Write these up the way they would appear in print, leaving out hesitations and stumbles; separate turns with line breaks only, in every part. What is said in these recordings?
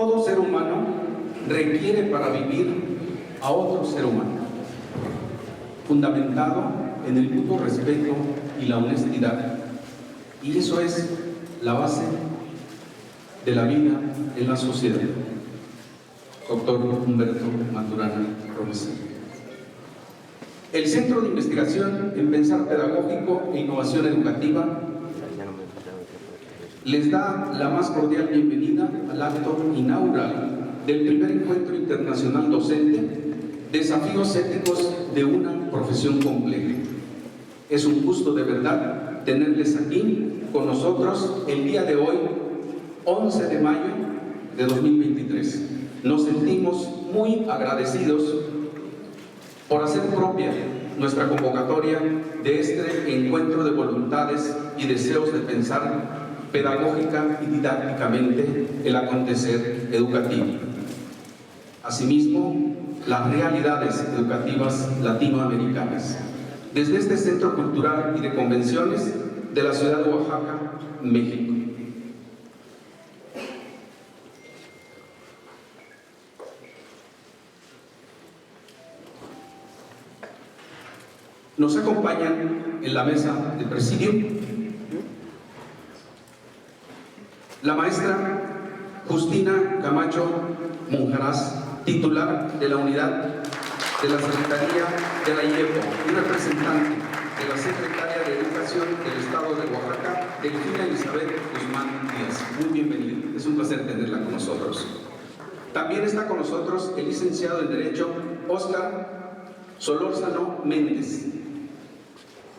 Todo ser humano requiere para vivir a otro ser humano, fundamentado en el mutuo respeto y la honestidad. Y eso es la base de la vida en la sociedad. Doctor Humberto Maturana Robles. El Centro de Investigación en Pensar Pedagógico e Innovación Educativa les da la más cordial bienvenida al acto inaugural del primer encuentro internacional docente, Desafíos éticos de una profesión compleja. Es un gusto de verdad tenerles aquí con nosotros el día de hoy, 11 de mayo de 2023. Nos sentimos muy agradecidos por hacer propia nuestra convocatoria de este encuentro de voluntades y deseos de pensar pedagógica y didácticamente el acontecer educativo. Asimismo, las realidades educativas latinoamericanas. Desde este Centro Cultural y de Convenciones de la ciudad de Oaxaca, México. Nos acompañan en la mesa de presidio la maestra Justina Camacho Monjaraz, titular de la unidad de la Secretaría de la IEPO y representante de la Secretaria de Educación del Estado de Oaxaca, Delfina Elizabeth Guzmán Díaz. Muy bienvenida, es un placer tenerla con nosotros. También está con nosotros el licenciado en Derecho Óscar Solórzano Méndez.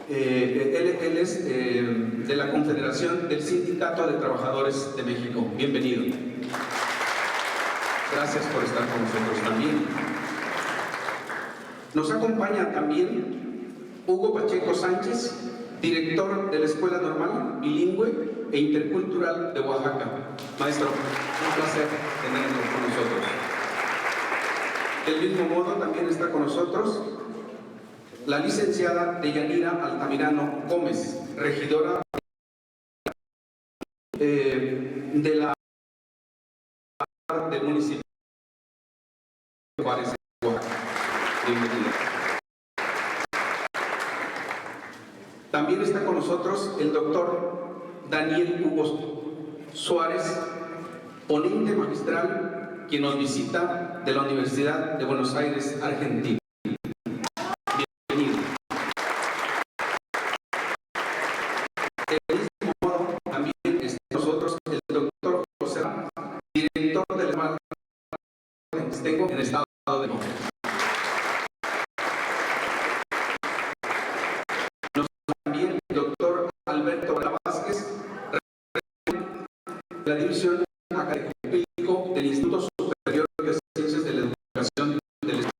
Él es de la Confederación del Sindicato de Trabajadores de México. Bienvenido. Gracias por estar con nosotros también. Nos acompaña también Hugo Pacheco Sánchez, director de la Escuela Normal, Bilingüe e Intercultural de Oaxaca. Maestro, un placer tenerlo con nosotros. Del mismo modo también está con nosotros la licenciada Deyanira Altamirano Gómez, regidora de la del municipio de Juárez, Oaxaca. Bienvenida. También está con nosotros el doctor Daniel Hugo Suárez, ponente magistral, quien nos visita de la Universidad de Buenos Aires, Argentina. Tengo en estado de México. También el doctor Alberto Vázquez, de la División Académica del Instituto Superior de Ciencias de la Educación del Estado.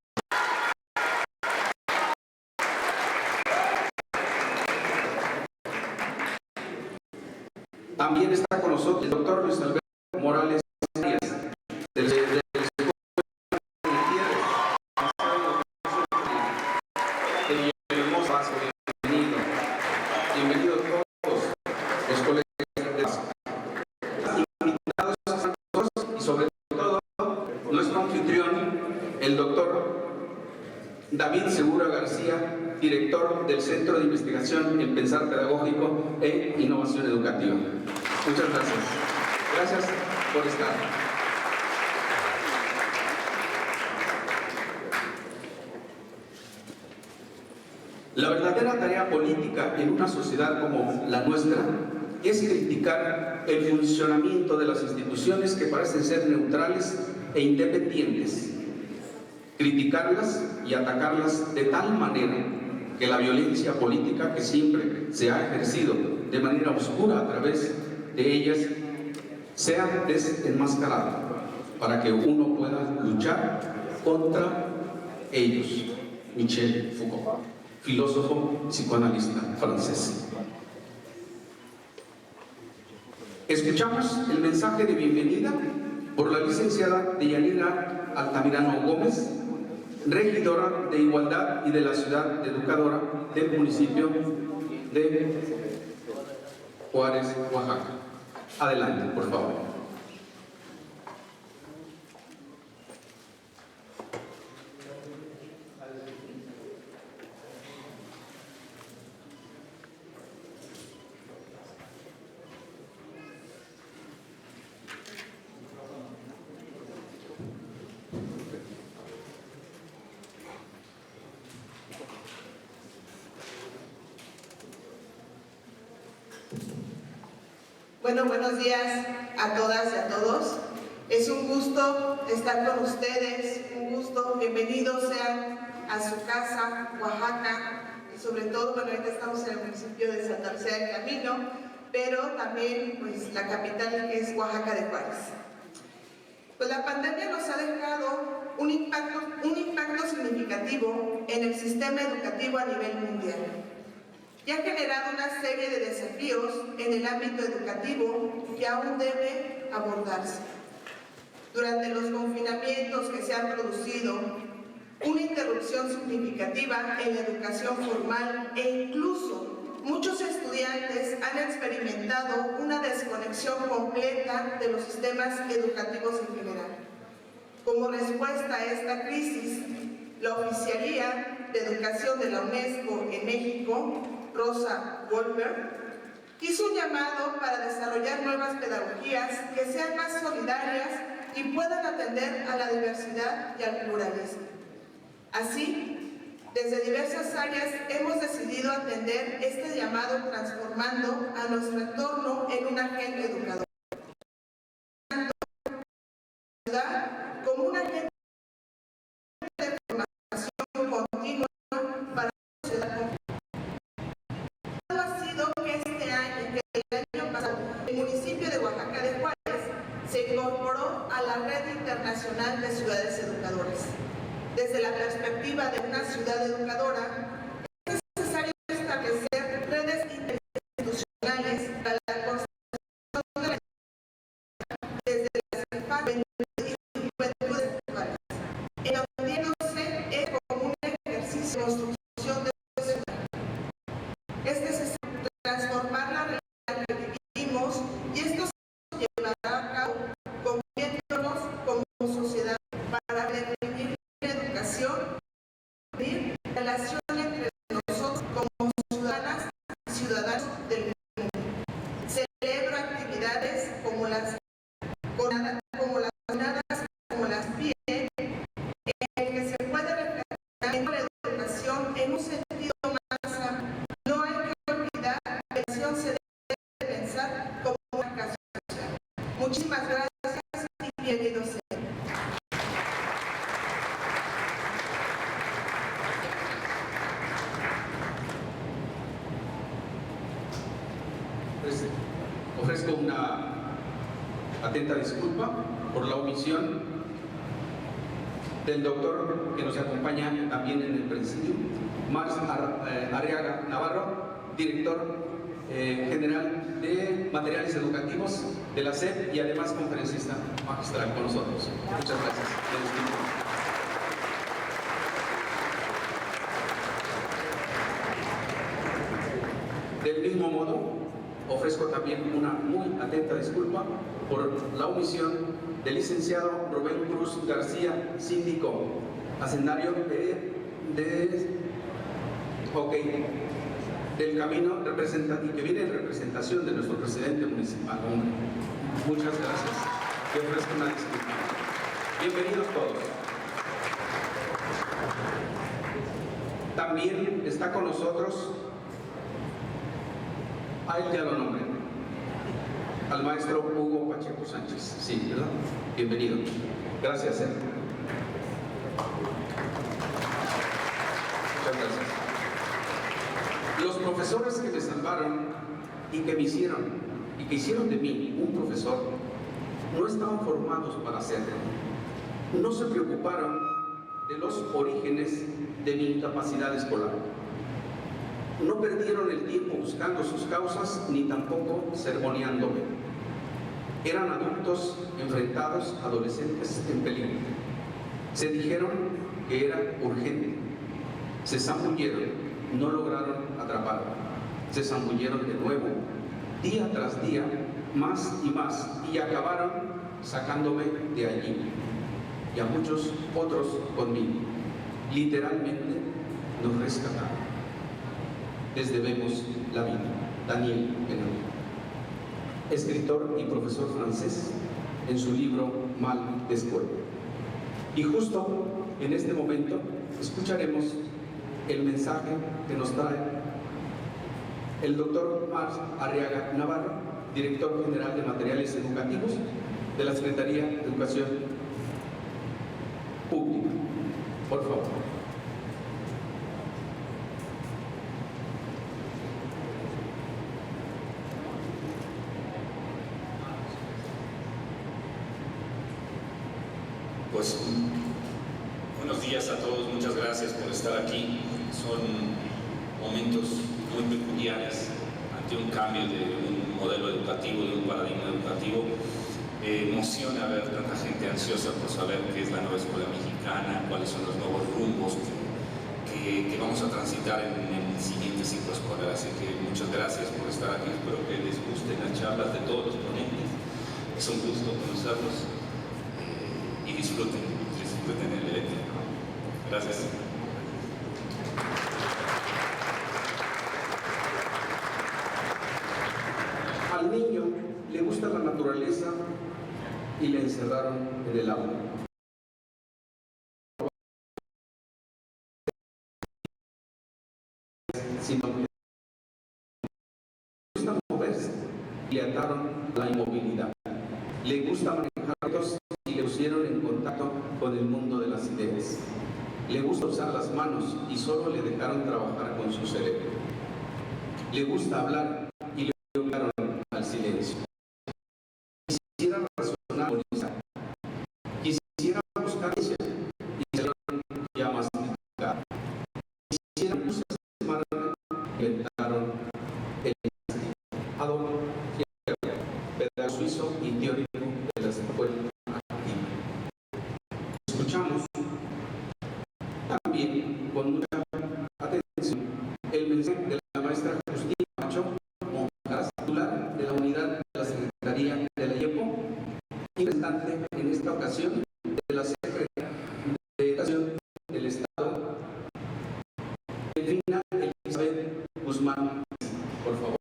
También está con nosotros el doctor Luis Alberto Morales Arias, del David Segura García, director del Centro de Investigación en Pensar Pedagógico e Innovación Educativa. Muchas gracias. Gracias por estar. La verdadera tarea política en una sociedad como la nuestra es criticar el funcionamiento de las instituciones que parecen ser neutrales e independientes. Criticarlas y atacarlas de tal manera que la violencia política que siempre se ha ejercido de manera oscura a través de ellas sea desenmascarada para que uno pueda luchar contra ellos. Michel Foucault, filósofo psicoanalista francés. Escuchamos el mensaje de bienvenida por la licenciada Deyanira Altamirano Gómez, regidora de Igualdad y de la Ciudad Educadora del municipio de Juárez, Oaxaca. Adelante, por favor.
Bueno, buenos días a todas y a todos. Es un gusto estar con ustedes, un gusto. Bienvenidos sean a su casa, Oaxaca, y sobre todo, bueno, ahorita estamos en el municipio de Santa Lucía del Camino, pero también, pues, la capital, que es Oaxaca de Juárez. Pues la pandemia nos ha dejado un impacto significativo en el sistema educativo a nivel mundial. Y ha generado una serie de desafíos en el ámbito educativo que aún debe abordarse. Durante los confinamientos que se han producido, una interrupción significativa en la educación formal e incluso muchos estudiantes han experimentado una desconexión completa de los sistemas educativos en general. Como respuesta a esta crisis, la Oficialía de Educación de la UNESCO en México, Rosa Goldberg, hizo un llamado para desarrollar nuevas pedagogías que sean más solidarias y puedan atender a la diversidad y al pluralismo. Así, desde diversas áreas hemos decidido atender este llamado transformando a nuestro entorno en un agente educador. Como un agente de formación continua para la sociedad. Ha sido que el año pasado, el municipio de Oaxaca de Juárez se incorporó a la Red Internacional de Ciudades Educadoras. Desde la perspectiva de una ciudad educadora, es necesario establecer redes interinstitucionales para la construcción de la desde las infancias y juventudes actuales, entendiéndose como un ejercicio de construcción de ciudad. Es necesario transformar la realidad que vivimos y esto se llevará a cabo conviviéndonos como sociedad para prevenir la educación, prevenir la relación entre nosotros como ciudadanas y ciudadanos del mundo. Celebro actividades como las jornadas, como las PIE, en que se puede reflexionar la educación en un sentido más amplio. No hay que olvidar que la educación se debe pensar como una casa social. Muchísimas gracias y bienvenidos sean.
Pues, ofrezco una atenta disculpa por la omisión del doctor que nos acompaña también en el presidio, Mars Arriaga Navarro, director general de materiales educativos de la SEP y además conferencista magistral con nosotros. Muchas gracias. Del mismo modo, ofrezco también una muy atenta disculpa por la omisión del licenciado Rubén Cruz García, síndico hacendario del Camino, y que viene en representación de nuestro presidente municipal. Muchas gracias. Te ofrezco una disculpa. Bienvenidos todos. También está con nosotros, a él ya lo nombré, al maestro Hugo Pacheco Sánchez. Sí, ¿verdad? Bienvenido. Gracias, Muchas gracias. Los profesores que me salvaron y que me hicieron, y que hicieron de mí un profesor, no estaban formados para hacerlo. No se preocuparon de los orígenes de mi incapacidad escolar. No perdieron el tiempo buscando sus causas, ni tampoco sermoneándome. Eran adultos enfrentados a adolescentes en peligro. Se dijeron que era urgente. Se zambulleron, no lograron atraparme. Se zambulleron de nuevo, día tras día, más y más, y acabaron sacándome de allí. Y a muchos otros conmigo. Literalmente nos rescataron. Les debemos la vida. Daniel Benavent, escritor y profesor francés, en su libro Mal de Escuela. Y justo en este momento escucharemos el mensaje que nos trae el doctor Mars Arriaga Navarro, director general de materiales educativos de la Secretaría de Educación Pública. Por favor.
Pues buenos días a todos, muchas gracias por estar aquí. Son momentos muy peculiares ante un cambio de un modelo educativo, de un paradigma educativo. Emociona ver tanta gente ansiosa por saber qué es la nueva escuela mexicana, cuáles son los nuevos rumbos que vamos a transitar en el siguiente ciclo escolar. Así que muchas gracias por estar aquí, espero que les gusten las charlas de todos los ponentes. Es un gusto conocerlos. Y disfruten el evento. Gracias.
Al niño le gusta la naturaleza y le encerraron en el aula. Sino que le gusta moverse y le ataron la inmovilidad. Le gusta manejar autos y le pusieron en contacto con el mundo de las ideas. Le gusta usar las manos y solo le dejaron trabajar con su cerebro. Le gusta hablar y le obligaron al silencio. Quisiera razonar, quisiera buscar y se lo ya masticar. Quisiera usar las manos y inventaron el pedagogo suizo y teórico de la escuela activa. Escuchamos también con mucha atención el mensaje de la maestra Justina Macho, monja titular de la unidad de la Secretaría de la IEPO y representante en esta ocasión de la Secretaría de Educación del Estado, Delfina Elizabeth Guzmán. Por favor.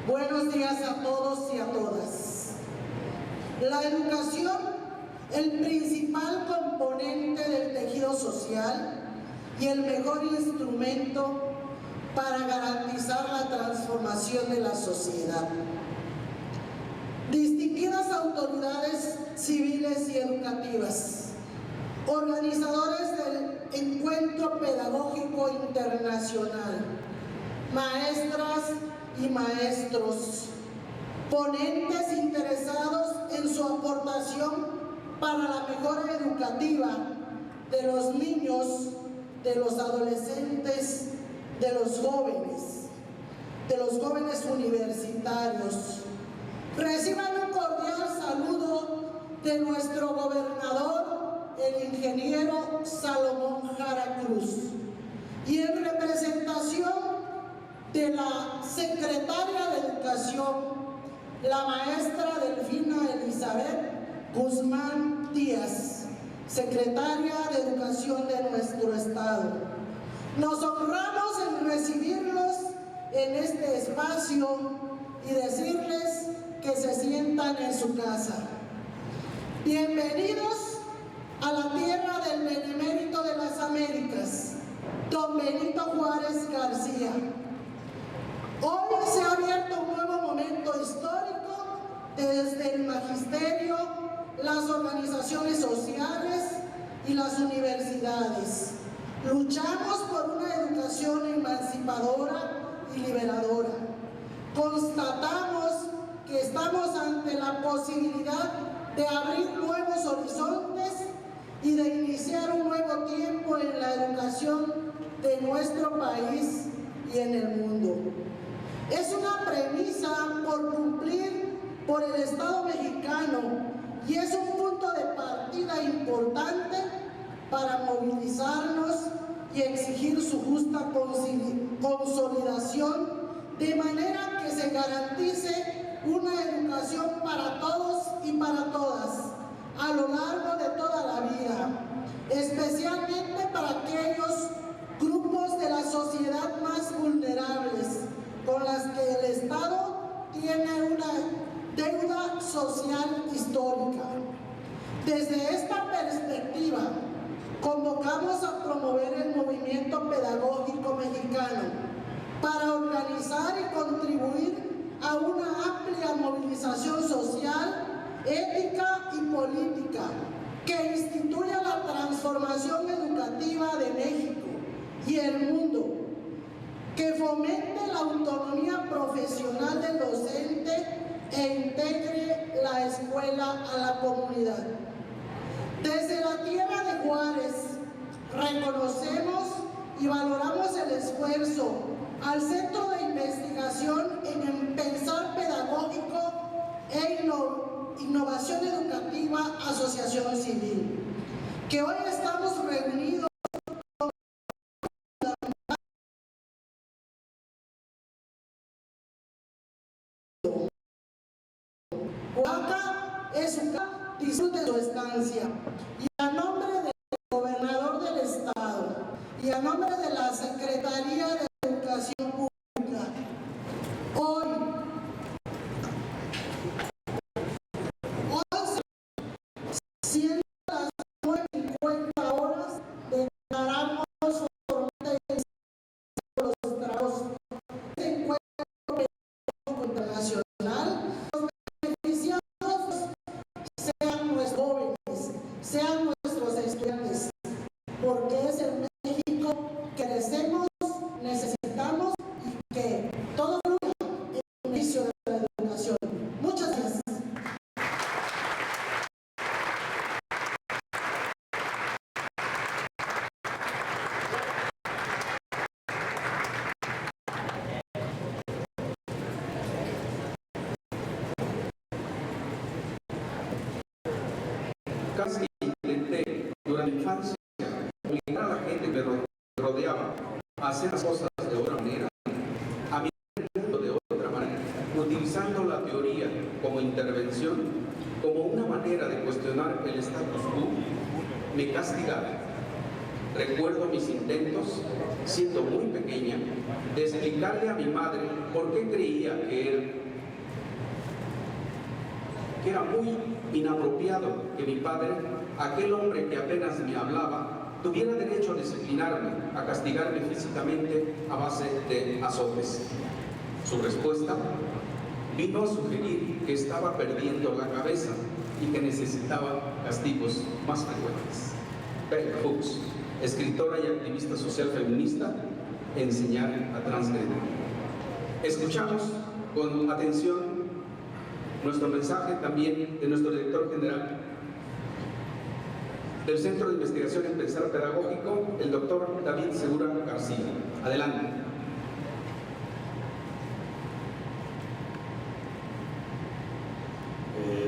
Buenos días a todos y a todas. La educación, el principal componente del tejido social y el mejor instrumento para garantizar la transformación de la sociedad. Distinguidas autoridades civiles y educativas, organizadores del Encuentro Pedagógico Internacional, maestras y maestros, ponentes interesados en su aportación para la mejora educativa de los niños, de los adolescentes, de los jóvenes universitarios. Reciban un cordial saludo de nuestro gobernador, el ingeniero Salomón Jara Cruz, y en representación de la secretaria de Educación, la maestra Delfina Elizabeth Guzmán Díaz, secretaria de Educación de nuestro estado. Nos honramos en recibirlos en este espacio y decirles que se sientan en su casa. Bienvenidos a la tierra del Benemérito de las Américas, don Benito Juárez García. Hoy se ha abierto un nuevo momento histórico desde el magisterio, las organizaciones sociales y las universidades. Luchamos por una educación emancipadora y liberadora. Constatamos que estamos ante la posibilidad de abrir nuevos horizontes y de iniciar un nuevo tiempo en la educación de nuestro país y en el mundo. Es una premisa por cumplir por el Estado mexicano y es un punto de partida importante para movilizarnos y exigir su justa consolidación, de manera que se garantice una educación para todos y para todas a lo largo de toda la vida, especialmente para aquellos grupos de la sociedad más vulnerables, con las que el Estado tiene una deuda social histórica. Desde esta perspectiva, convocamos a promover el movimiento pedagógico mexicano para organizar y contribuir a una amplia movilización social, ética y política que instituya la transformación educativa de México y el mundo, que fomente la autonomía profesional del docente e integre la escuela a la comunidad. Desde la tierra de Juárez, reconocemos y valoramos el esfuerzo al Centro de Investigación en Pensar Pedagógico e Innovación Educativa Asociación Civil, que hoy estamos reunidos. Oaxaca es un disfrute de su estancia, y a nombre del gobernador del estado y a nombre de la Secretaría de Educación Pública, hoy siendo las 9:50 horas, declaramos formalmente los trabajos de encuentro internacional. Los beneficiados sean nuestros jóvenes, sean nuestros estudiantes, porque es el México que merecemos, necesitamos y que todo fluya en beneficio de la educación. Muchas gracias.
Casi intenté durante mi infancia obligar a la gente que me rodeaba a hacer las cosas de otra manera, a mirar el mundo de otra manera, utilizando la teoría como intervención, como una manera de cuestionar el status quo. Me castigaba. Recuerdo mis intentos, siendo muy pequeña, de explicarle a mi madre por qué creía que era muy inapropiado que mi padre, aquel hombre que apenas me hablaba, tuviera derecho a disciplinarme, a castigarme físicamente a base de azotes. Su respuesta vino a sugerir que estaba perdiendo la cabeza y que necesitaba castigos más frecuentes. Bell Hooks, escritora y activista social feminista, enseñar a transgredir. Escuchamos con atención nuestro mensaje también de nuestro director general del Centro de Investigación en Pensar Pedagógico, el doctor David Segura García. Adelante.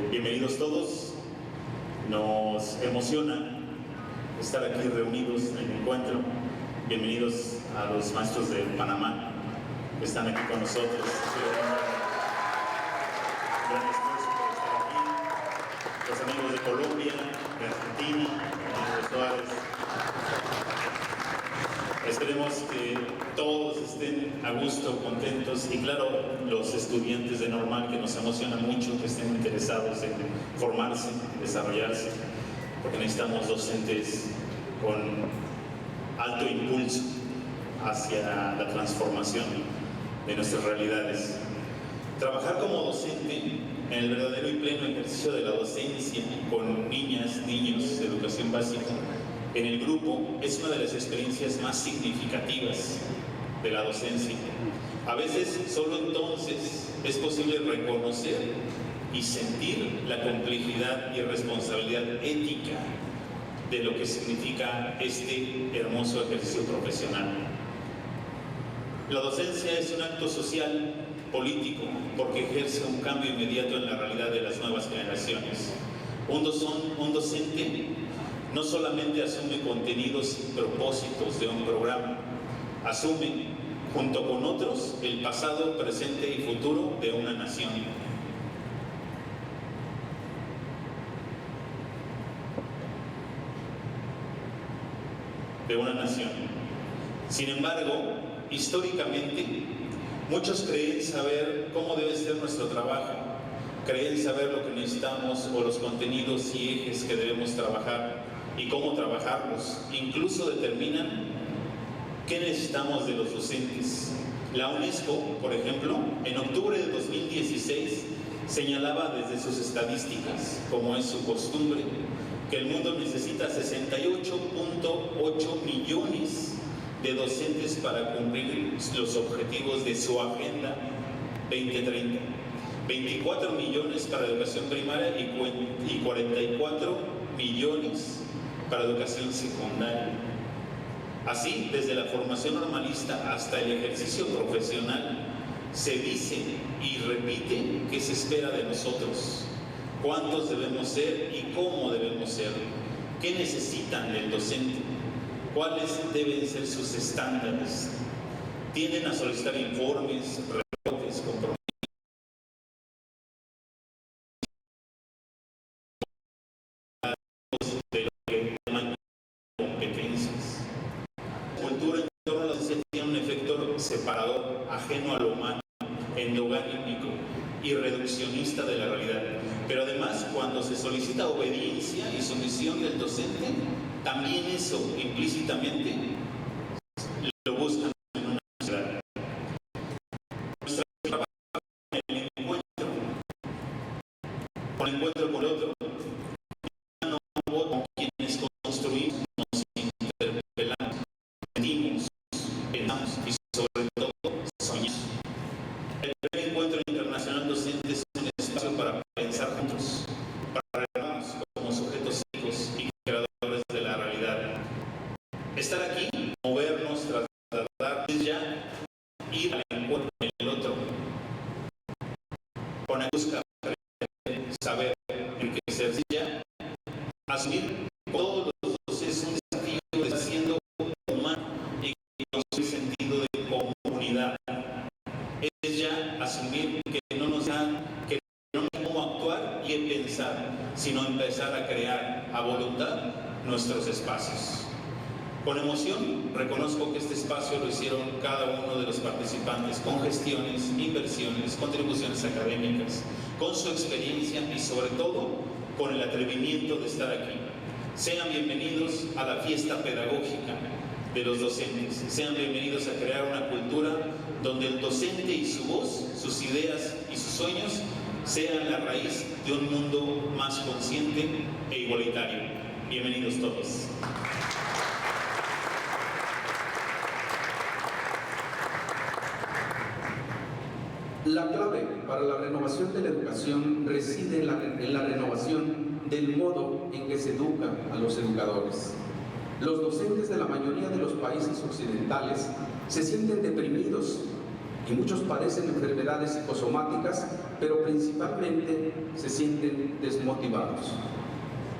Bienvenidos todos. Nos emociona estar aquí reunidos en el encuentro. Bienvenidos a los maestros de Panamá que están aquí con nosotros. Gran esfuerzo por estar aquí. Los amigos de Colombia, de Argentina, de Suárez. Esperemos que todos estén a gusto, contentos, y claro, los estudiantes de Normal, que nos emociona mucho que estén interesados en formarse, desarrollarse, porque necesitamos docentes con alto impulso hacia la transformación de nuestras realidades. Trabajar como docente en el verdadero y pleno ejercicio de la docencia con niñas, niños de educación básica en el grupo es una de las experiencias más significativas de la docencia. A veces solo entonces es posible reconocer y sentir la complejidad y responsabilidad ética de lo que significa este hermoso ejercicio profesional. La docencia es un acto social, político, porque ejerce un cambio inmediato en la realidad de las nuevas generaciones. Un docente no solamente asume contenidos y propósitos de un programa, asume, junto con otros, el pasado, presente y futuro de una nación. Sin embargo, históricamente, muchos creen saber cómo debe ser nuestro trabajo, creen saber lo que necesitamos o los contenidos y ejes que debemos trabajar y cómo trabajarlos. Incluso determinan qué necesitamos de los docentes. La UNESCO, por ejemplo, en octubre de 2016 señalaba desde sus estadísticas, como es su costumbre, que el mundo necesita 68.8 millones de docentes para cumplir los objetivos de su Agenda 2030. 24 millones para educación primaria y 44 millones para educación secundaria. Así, desde la formación normalista hasta el ejercicio profesional, se dice y repite qué se espera de nosotros, cuántos debemos ser y cómo debemos ser, qué necesitan del docente, cuáles deben ser sus estándares. Tienden a solicitar informes, reportes, compromisos de lo que llaman competencias. La cultura en torno a la docencia tiene un efecto separador, ajeno a lo humano, endogámico y reduccionista de la realidad. Pero además, cuando se solicita obediencia y sumisión del docente, también eso implícitamente lo buscan en una sociedad. Nuestra trabajo en el encuentro, con el encuentro con el otro, no con quienes construimos, nos interpelamos, sentimos, pensamos y sobre todo soñamos. El primer encuentro internacional docente es un espacio para pensar juntos, para revelarnos como sujetos cívicos y creadores de la realidad. Estar aquí, movernos, trasladar, es ya ir al encuentro con el otro, con la busca de saber, enriquecerse, ya asumir todos los dos es un desafío de estar siendo humano y construir sentido de comunidad. Es ya asumir que no nos dan, que no nos cómo actuar y pensar, sino empezar a crear a voluntad nuestros espacios. Con emoción reconozco que este espacio lo hicieron cada uno de los participantes con gestiones, inversiones, contribuciones académicas, con su experiencia y sobre todo con el atrevimiento de estar aquí. Sean bienvenidos a la fiesta pedagógica de los docentes. Sean bienvenidos a crear una cultura donde el docente y su voz, sus ideas y sus sueños sean la raíz de un mundo más consciente e igualitario. Bienvenidos todos.
La clave para la renovación de la educación reside en la renovación del modo en que se educa a los educadores. Los docentes de la mayoría de los países occidentales se sienten deprimidos y muchos padecen enfermedades psicosomáticas, pero principalmente se sienten desmotivados.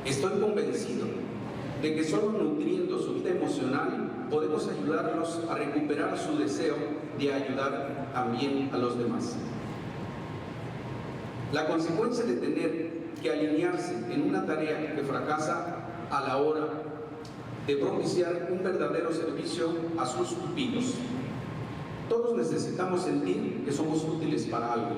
Estoy convencido de que solo nutriendo su vida emocional podemos ayudarlos a recuperar su deseo de ayudar también a los demás. La consecuencia de tener que alinearse en una tarea que fracasa a la hora de propiciar un verdadero servicio a sus pupilos. Todos necesitamos sentir que somos útiles para algo.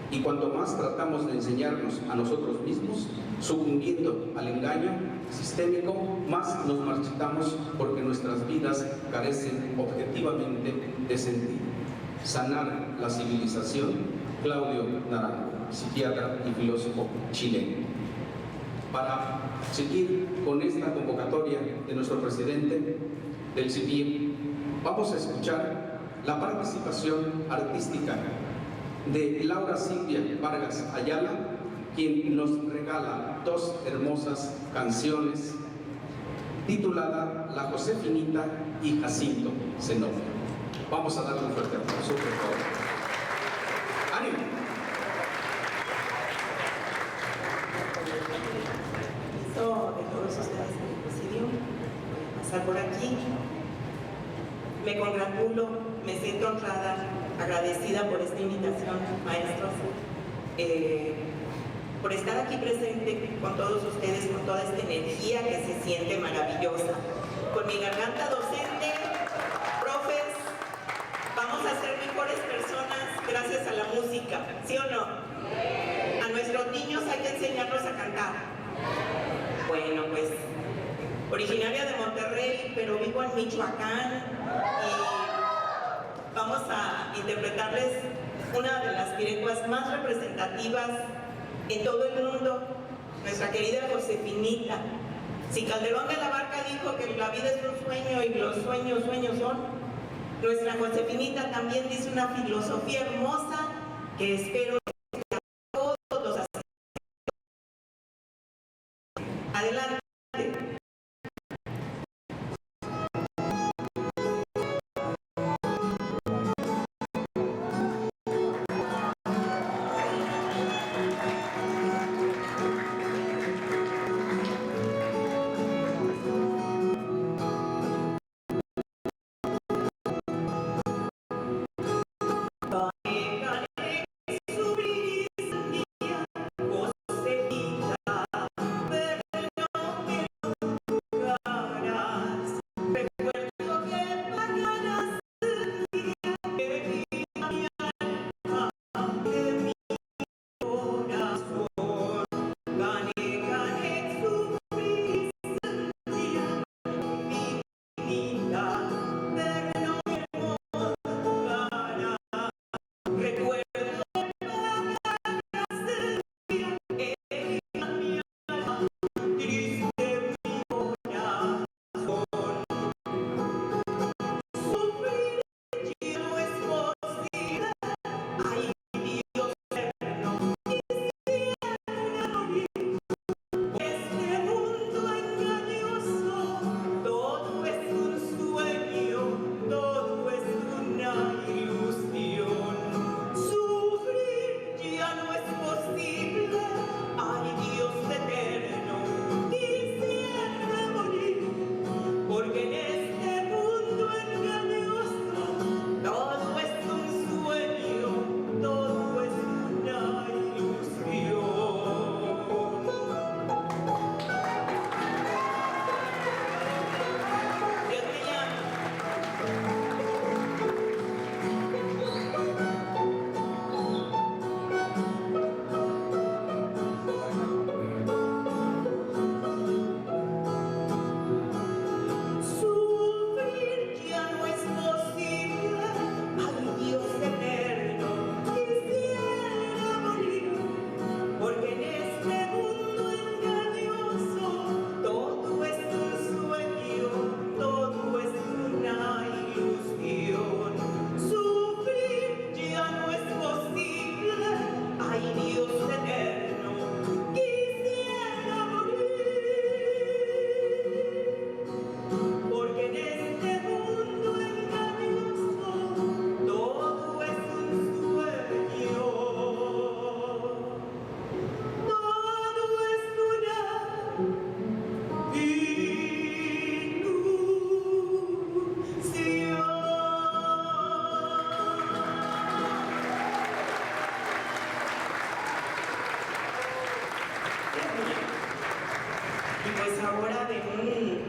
Y cuanto más tratamos de enseñarnos a nosotros mismos, sucumbiendo al engaño sistémico, más nos marchitamos porque nuestras vidas carecen objetivamente de sentido. Sanar la civilización, Claudio Naranjo, psiquiatra y filósofo chileno. Para seguir con esta convocatoria de nuestro presidente del CIPIE, vamos a escuchar la participación artística de Laura Silvia Vargas Ayala, quien nos regala dos hermosas canciones titulada La Josefinita y Jacinto Zenobia. Vamos a darle un fuerte aplauso, por favor. ¡Ánimo!
De todos ustedes en el presidio, voy a pasar por aquí. Me congratulo, me siento honrada, agradecida por esta invitación, maestros, por estar aquí presente con todos ustedes, con toda esta energía que se siente maravillosa. Con mi garganta docente, profes, vamos a ser mejores personas gracias a la música, ¿sí o no? los niños hay que enseñarlos a cantar. Bueno, pues, originaria de Monterrey, pero vivo en Michoacán y vamos a interpretarles una de las pirecuas más representativas en todo el mundo, nuestra querida Josefinita. Si Calderón de la Barca dijo que la vida es un sueño y los sueños son, nuestra Josefinita también dice una filosofía hermosa que espero que a todos los asistentes. Adelante.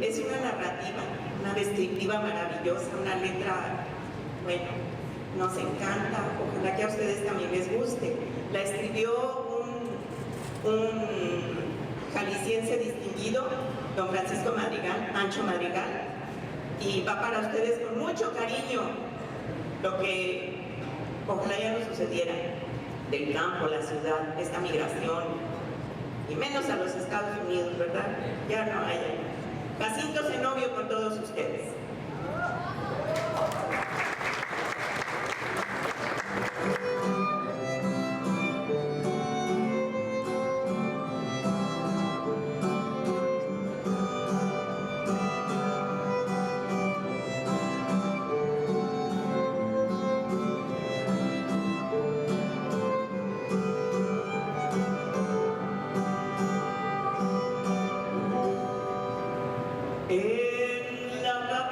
Es una narrativa, una descriptiva maravillosa, una letra, bueno, nos encanta, ojalá que a ustedes también les guste. La escribió un jalisciense distinguido, don Francisco Madrigal, Ancho Madrigal, y va para ustedes con mucho cariño lo que ojalá ya no sucediera, del campo a la ciudad, esta migración, y menos a los Estados Unidos, ¿verdad? Ya no hay. Jacinto Zenobio con todos ustedes. En la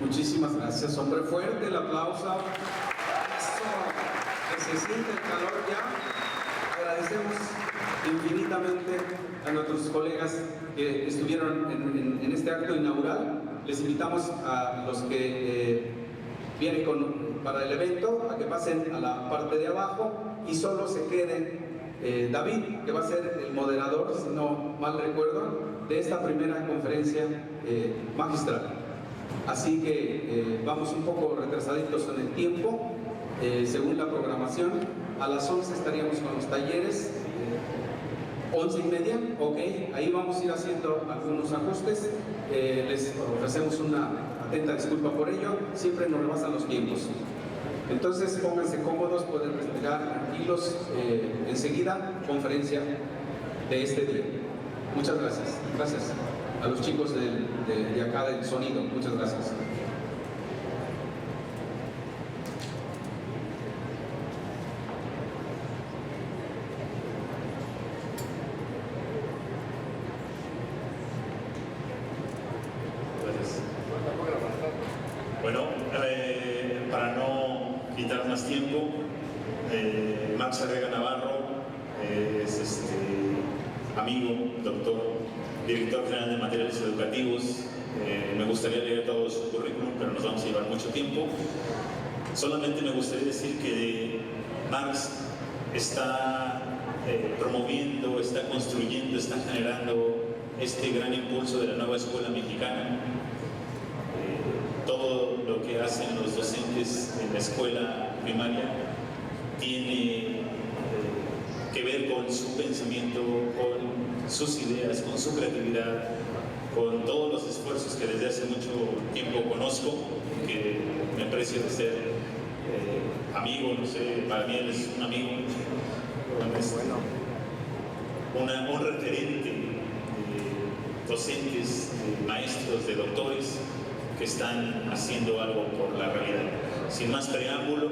Muchísimas gracias, hombre. Fuerte el aplauso. Eso, que se siente el calor ya. Agradecemos infinitamente a nuestros colegas que estuvieron en este acto inaugural. Les invitamos a los que vienen para el evento a que pasen a la parte de abajo y solo se queden David, que va a ser el moderador, si no mal recuerdo, de esta primera conferencia magistral. Así que vamos un poco retrasaditos en el tiempo, según la programación. A las 11 estaríamos con los talleres, 11:30, ok, ahí vamos a ir haciendo algunos ajustes. Les ofrecemos una atenta disculpa por ello, siempre nos rebasan los tiempos. Entonces pónganse cómodos, pueden respirar tranquilos. Enseguida, conferencia de este día. Muchas gracias. Gracias a los chicos de acá del sonido. Muchas gracias.
Bueno, para no quitar más tiempo, Max Arrega Navarro es amigo, doctor, director general de materiales educativos. Me gustaría leer todo su currículum, pero nos vamos a llevar mucho tiempo. Solamente me gustaría decir que Max está promoviendo, está construyendo, está generando este gran impulso de la nueva escuela mexicana. Todo lo que hacen los docentes en la escuela primaria tiene que ver con su pensamiento, con sus ideas, con su creatividad, con todos los esfuerzos que desde hace mucho tiempo conozco, que me aprecio de ser amigo, no sé, para mí él es un amigo, un referente de docentes, de maestros, de doctores que están haciendo algo por la realidad. Sin más preámbulo,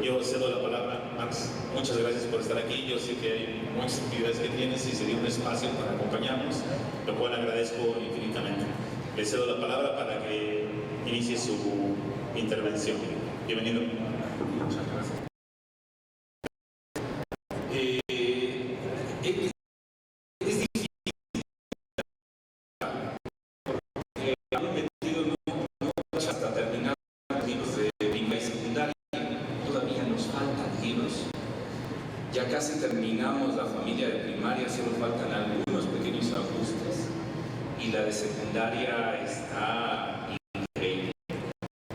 yo cedo la palabra. Max, muchas gracias por estar aquí. Yo sé que hay muchas actividades que tienes y sería un espacio para acompañarnos, lo cual agradezco infinitamente. Le cedo la palabra para que inicie su intervención. Bienvenido.
Muchas gracias.
Hasta terminar los libros de primaria y secundaria, todavía nos faltan libros. Ya casi terminamos la familia de primaria, solo faltan algunos pequeños ajustes. Y la de secundaria está increíble.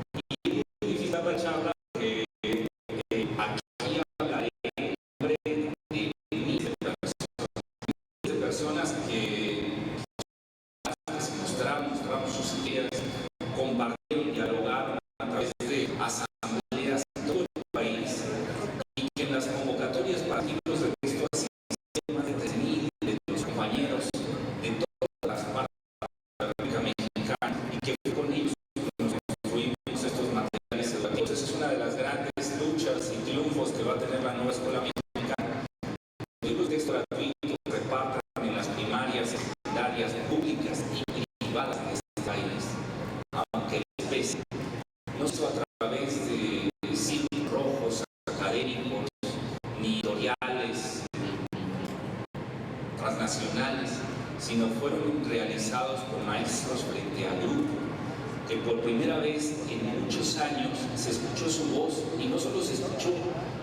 Y es muy difícil la charla porque aquí hablaré de miles de personas que mostramos sus ideas, compartieron, dialogaron a través de asambleas en todo el país, y que en las convocatorias para libros de texto así más de 3,000 de los compañeros de todas las partes de la República Mexicana, y que con ellos nos construimos estos materiales educativos. Esa es una de las grandes luchas y triunfos que va a tener la nueva escuela mexicana. Los libros de texto gratuitos se repartan en las primarias, secundarias, públicas y privadas de este país, aunque no solo a través de círculos rojos académicos, ni editoriales transnacionales, sino fueron realizados por maestros frente a grupo, que por primera vez en muchos años se escuchó su voz, y no solo se escuchó,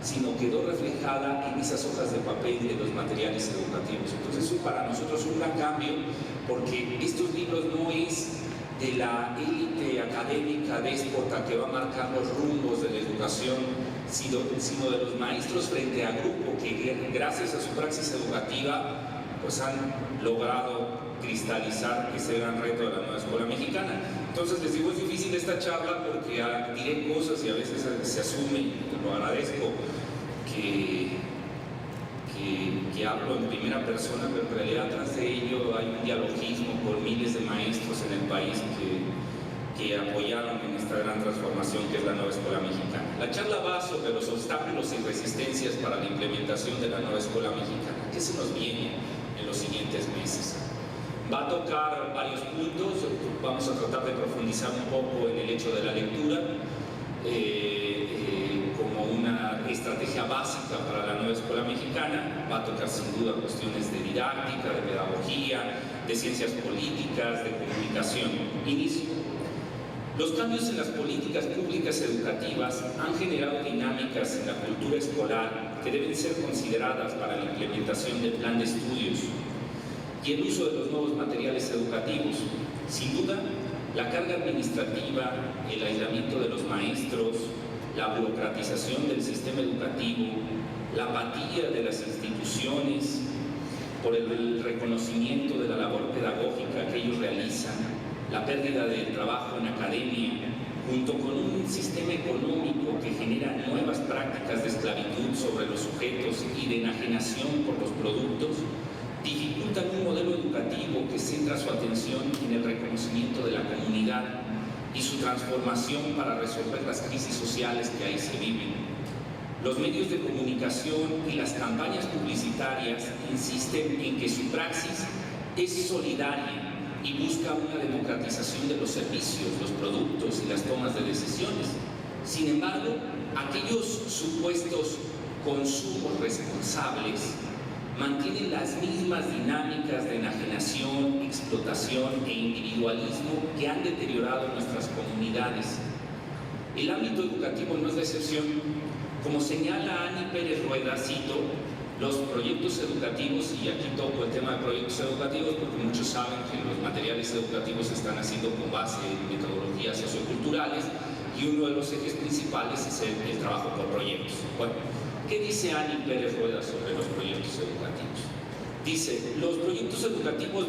sino quedó reflejada en esas hojas de papel de los materiales educativos. Entonces eso para nosotros es un gran cambio, porque estos libros no es de la élite académica déspota que va a marcar los rumbos de la educación, sino de los maestros frente a grupo que gracias a su praxis educativa pues han logrado cristalizar ese gran reto de la nueva escuela mexicana. Entonces les digo, es difícil esta charla porque diré cosas y a veces se asume, y lo agradezco, que hablo en primera persona, pero en realidad atrás de ello hay un dialogismo con miles de maestros en el país que apoyaron en esta gran transformación que es la nueva escuela mexicana. La charla va sobre los obstáculos y resistencias para la implementación de la nueva escuela mexicana. ¿Qué se nos viene en los siguientes meses? Va a tocar varios puntos, vamos a tratar de profundizar un poco en el hecho de la lectura como una estrategia básica para la nueva escuela mexicana. Va a tocar sin duda cuestiones de didáctica, de pedagogía, de ciencias políticas, de comunicación. Inicio. Los cambios en las políticas públicas educativas han generado dinámicas en la cultura escolar que deben ser consideradas para la implementación del plan de estudios y el uso de los nuevos materiales educativos. Sin duda, la carga administrativa, el aislamiento de los maestros, la burocratización del sistema educativo, la apatía de las instituciones por el reconocimiento de la labor pedagógica que ellos realizan, la pérdida del trabajo en academia, junto con un sistema económico que genera nuevas prácticas de esclavitud sobre los sujetos y de enajenación por los productos, dificultan un modelo educativo que centra su atención en el reconocimiento de la comunidad y su transformación para resolver las crisis sociales que ahí se viven. Los medios de comunicación y las campañas publicitarias insisten en que su praxis es solidaria y busca una democratización de los servicios, los productos y las tomas de decisiones. Sin embargo, aquellos supuestos consumos responsables mantienen las mismas dinámicas de enajenación, explotación e individualismo que han deteriorado nuestras comunidades. El ámbito educativo no es la excepción. Como señala Ani Pérez Rueda, cito, los proyectos educativos, y aquí toco el tema de proyectos educativos porque muchos saben que los materiales educativos se están haciendo con base en metodologías socioculturales y uno de los ejes principales es el trabajo por proyectos. Bueno, ¿qué dice Ani Pérez Rueda sobre los proyectos educativos? Dice, los proyectos educativos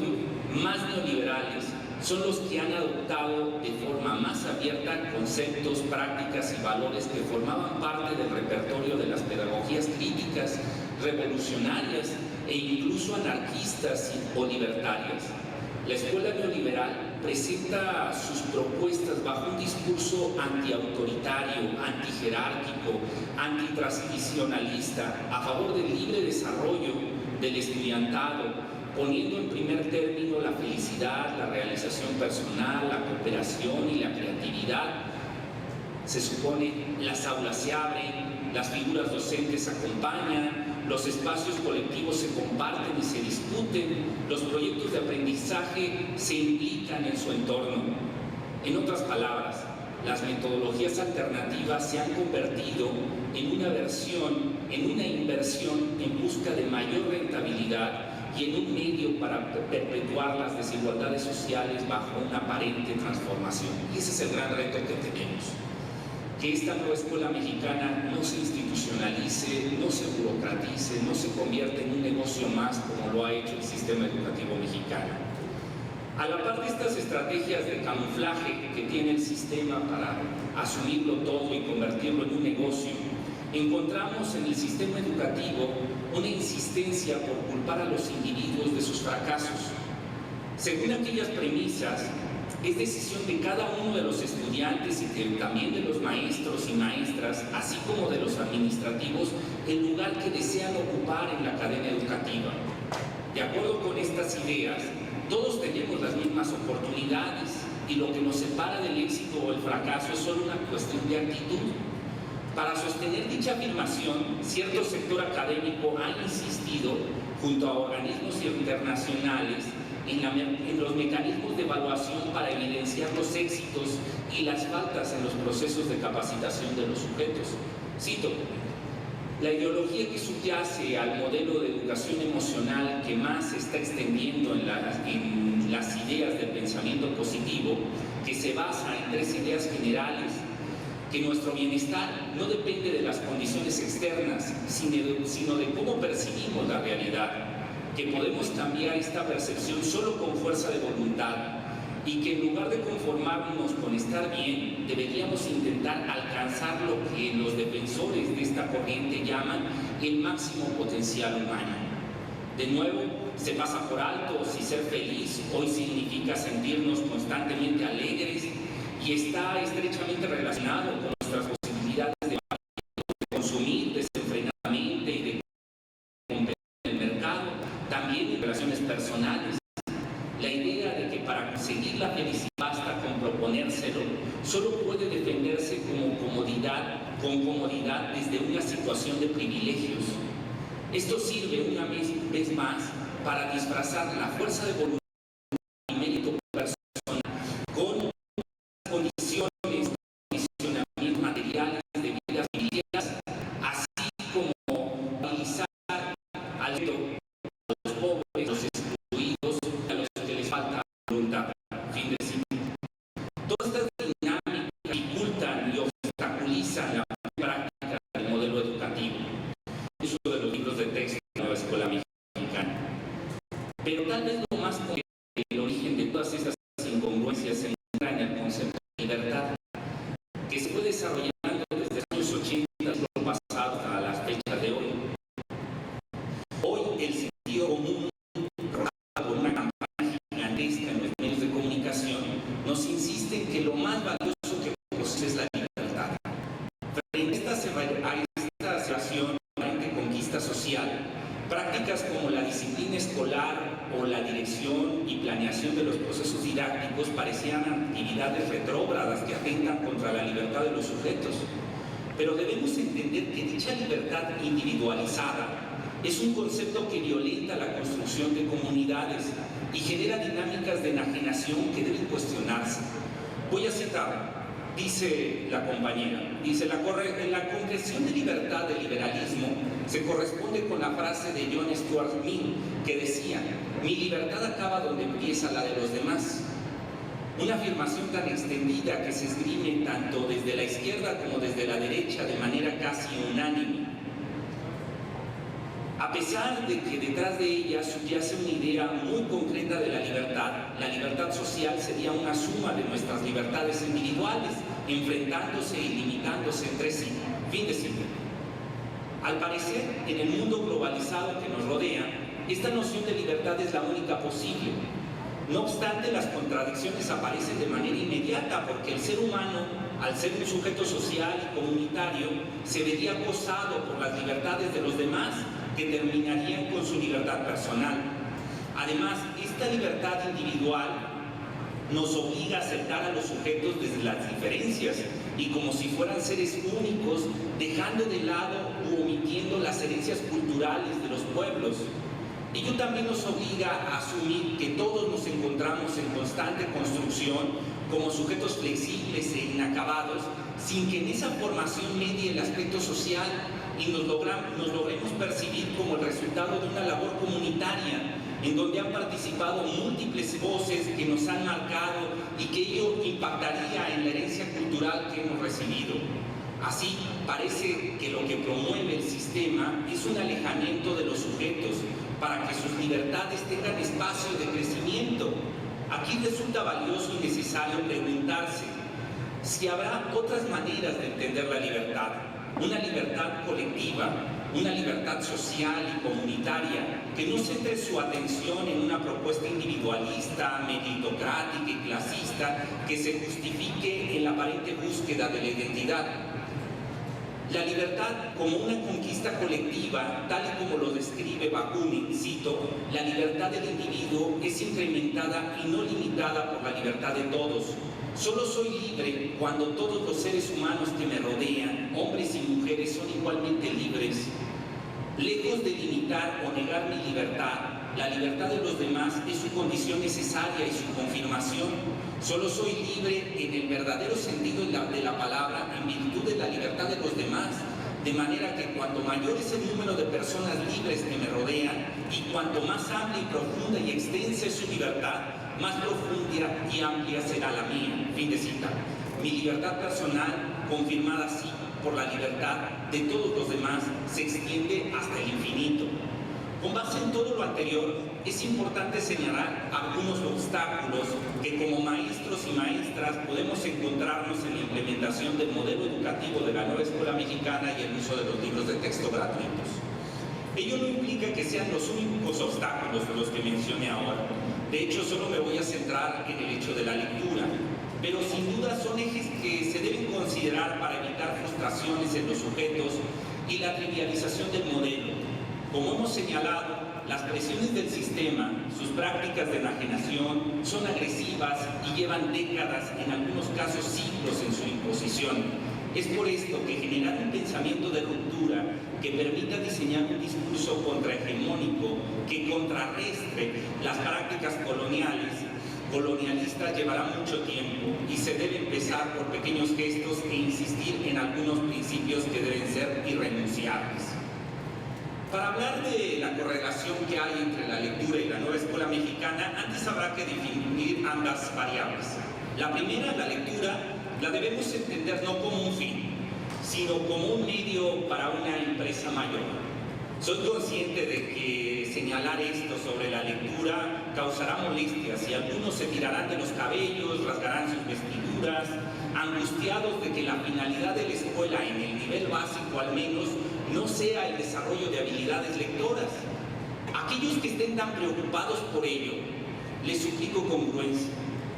más neoliberales son los que han adoptado de forma más abierta conceptos, prácticas y valores que formaban parte del repertorio de las pedagogías críticas, revolucionarias e incluso anarquistas o libertarias. La escuela neoliberal presenta sus propuestas bajo un discurso antiautoritario, antijerárquico, antitradicionalista, a favor del libre desarrollo del estudiantado, poniendo en primer término la felicidad, la realización personal, la cooperación y la creatividad. Se supone las aulas se abren, las figuras docentes acompañan, los espacios colectivos se comparten y se discuten, los proyectos de aprendizaje se implican en su entorno. En otras palabras, las metodologías alternativas se han convertido en una inversión en busca de mayor rentabilidad y en un medio para perpetuar las desigualdades sociales bajo una aparente transformación. Y ese es el gran reto que tenemos. Que esta nueva escuela mexicana no se institucionalice, no se burocratice, no se convierta en un negocio más como lo ha hecho el sistema educativo mexicano. A la par de estas estrategias de camuflaje que tiene el sistema para asumirlo todo y convertirlo en un negocio, encontramos en el sistema educativo una insistencia por culpar a los individuos de sus fracasos. Según aquellas premisas, es decisión de cada uno de los estudiantes y también de los maestros y maestras, así como de los administrativos, el lugar que desean ocupar en la cadena educativa. De acuerdo con estas ideas, todos tenemos las mismas oportunidades y lo que nos separa del éxito o el fracaso es solo una cuestión de actitud. Para sostener dicha afirmación, cierto sector académico ha insistido, junto a organismos internacionales, en los mecanismos de evaluación para evidenciar los éxitos y las faltas en los procesos de capacitación de los sujetos. Cito, la ideología que subyace al modelo de educación emocional que más se está extendiendo en las ideas del pensamiento positivo, que se basa en 3 ideas generales: que nuestro bienestar no depende de las condiciones externas, sino de cómo percibimos la realidad, que podemos cambiar esta percepción solo con fuerza de voluntad y que en lugar de conformarnos con estar bien, deberíamos intentar alcanzar lo que los defensores de esta corriente llaman el máximo potencial humano. De nuevo, se pasa por alto si ser feliz hoy significa sentirnos constantemente alegres y está estrechamente relacionado con nuestras posibilidades de consumir desenfrenadamente y de competir en el mercado, también en relaciones personales. La
la felicidad basta con proponérselo, solo puede defenderse con comodidad desde una situación de privilegios. Esto sirve una vez más para disfrazar la fuerza de voluntad y mérito personal con condiciones materiales de vidas familiares, así como utilizar al reto, a los pobres, los excluidos, a los que les falta voluntad. Fin de cita. Todas estas dinámicas dificultan y obstaculizan la práctica del modelo educativo, el uso de los libros de texto de la nueva escuela mexicana. Pero tal vez lo más complejo, el origen de todas estas incongruencias se encuentra en el concepto de libertad, que se fue desarrollando desde los años 80 del siglo pasado hasta la fecha de hoy. Hoy el sentido común, por una campaña gigantesca en los medios de comunicación, nos insiste en que lo más valioso que posee es la libertad. Frente a esta situación de conquista social, prácticas como la disciplina escolar o la dirección y planeación de los procesos didácticos parecían actividades retrógradas que atentan contra la libertad de los sujetos. Pero debemos entender que dicha libertad individualizada es un concepto que violenta la construcción de comunidades y genera dinámicas de enajenación que deben cuestionarse. Voy a citar, dice la compañera, dice, la concreción de libertad del liberalismo se corresponde con la frase de John Stuart Mill, que decía: mi libertad acaba donde empieza la de los demás. Una afirmación tan extendida que se esgrime tanto desde la izquierda como desde la derecha de manera casi unánime. A pesar de que detrás de ella subyace una idea muy concreta de la libertad social sería una suma de nuestras libertades individuales, enfrentándose y limitándose entre sí. Fin de cita. Al parecer, en el mundo globalizado que nos rodea, esta noción de libertad es la única posible. No obstante, las contradicciones aparecen de manera inmediata porque el ser humano, al ser un sujeto social y comunitario, se vería acosado por las libertades de los demás que terminarían con su libertad personal. Además, esta libertad individual nos obliga a aceptar a los sujetos desde las diferencias y como si fueran seres únicos, dejando de lado u omitiendo las herencias culturales de los pueblos. Ello también nos obliga a asumir que todos nos encontramos en constante construcción como sujetos flexibles e inacabados, sin que en esa formación medie el aspecto social y nos logremos percibir como el resultado de una labor comunitaria en donde han participado múltiples voces que nos han marcado y que ello impactaría en la herencia cultural que hemos recibido. Así, parece que lo que promueve el sistema es un alejamiento de los sujetos para que sus libertades tengan espacio de crecimiento. Aquí resulta valioso y necesario preguntarse si habrá otras maneras de entender la libertad, una libertad colectiva, una libertad social y comunitaria que no centre su atención en una propuesta individualista, meritocrática y clasista que se justifique en la aparente búsqueda de la identidad. La libertad como una conquista colectiva, tal y como lo describe Bakunin, cito, la libertad del individuo es incrementada y no limitada por la libertad de todos. Solo soy libre cuando todos los seres humanos que me rodean, hombres y mujeres, son igualmente libres. Lejos de limitar o negar mi libertad, la libertad de los demás es su condición necesaria y su confirmación. Solo soy libre en el verdadero sentido de la palabra, en virtud de la libertad de los demás, de manera que cuanto mayor es el número de personas libres que me rodean y cuanto más amplia y profunda y extensa es su libertad, más profunda y amplia será la mía. Fin de cita. Mi libertad personal, confirmada así por la libertad de todos los demás, se extiende hasta el infinito. Con base en todo lo anterior, es importante señalar algunos obstáculos que como maestros y maestras podemos encontrarnos en la implementación del modelo educativo de la nueva escuela mexicana y el uso de los libros de texto gratuitos. Ello no implica que sean los únicos obstáculos de los que mencioné ahora. De hecho, solo me voy a centrar en el hecho de la lectura, pero sin duda son ejes que se deben considerar para evitar frustraciones en los sujetos y la trivialización del modelo. Como hemos señalado, las presiones del sistema, sus prácticas de enajenación son agresivas y llevan décadas, en algunos casos siglos, en su imposición. Es por esto que generar un pensamiento de ruptura que permita diseñar un discurso contrahegemónico que contrarrestre las prácticas colonialistas llevará mucho tiempo y se debe empezar por pequeños gestos e insistir en algunos principios que deben ser irrenunciables. Para hablar de la correlación que hay entre la lectura y la nueva escuela mexicana, antes habrá que definir ambas variables. La primera, la lectura, la debemos entender no como un fin, sino como un medio para una empresa mayor. Soy consciente de que señalar esto sobre la lectura causará molestias y algunos se tirarán de los cabellos, rasgarán sus vestiduras, angustiados de que la finalidad de la escuela, en el nivel básico al menos, no sea el desarrollo de habilidades lectoras. Aquellos que estén tan preocupados por ello, les suplico congruencia.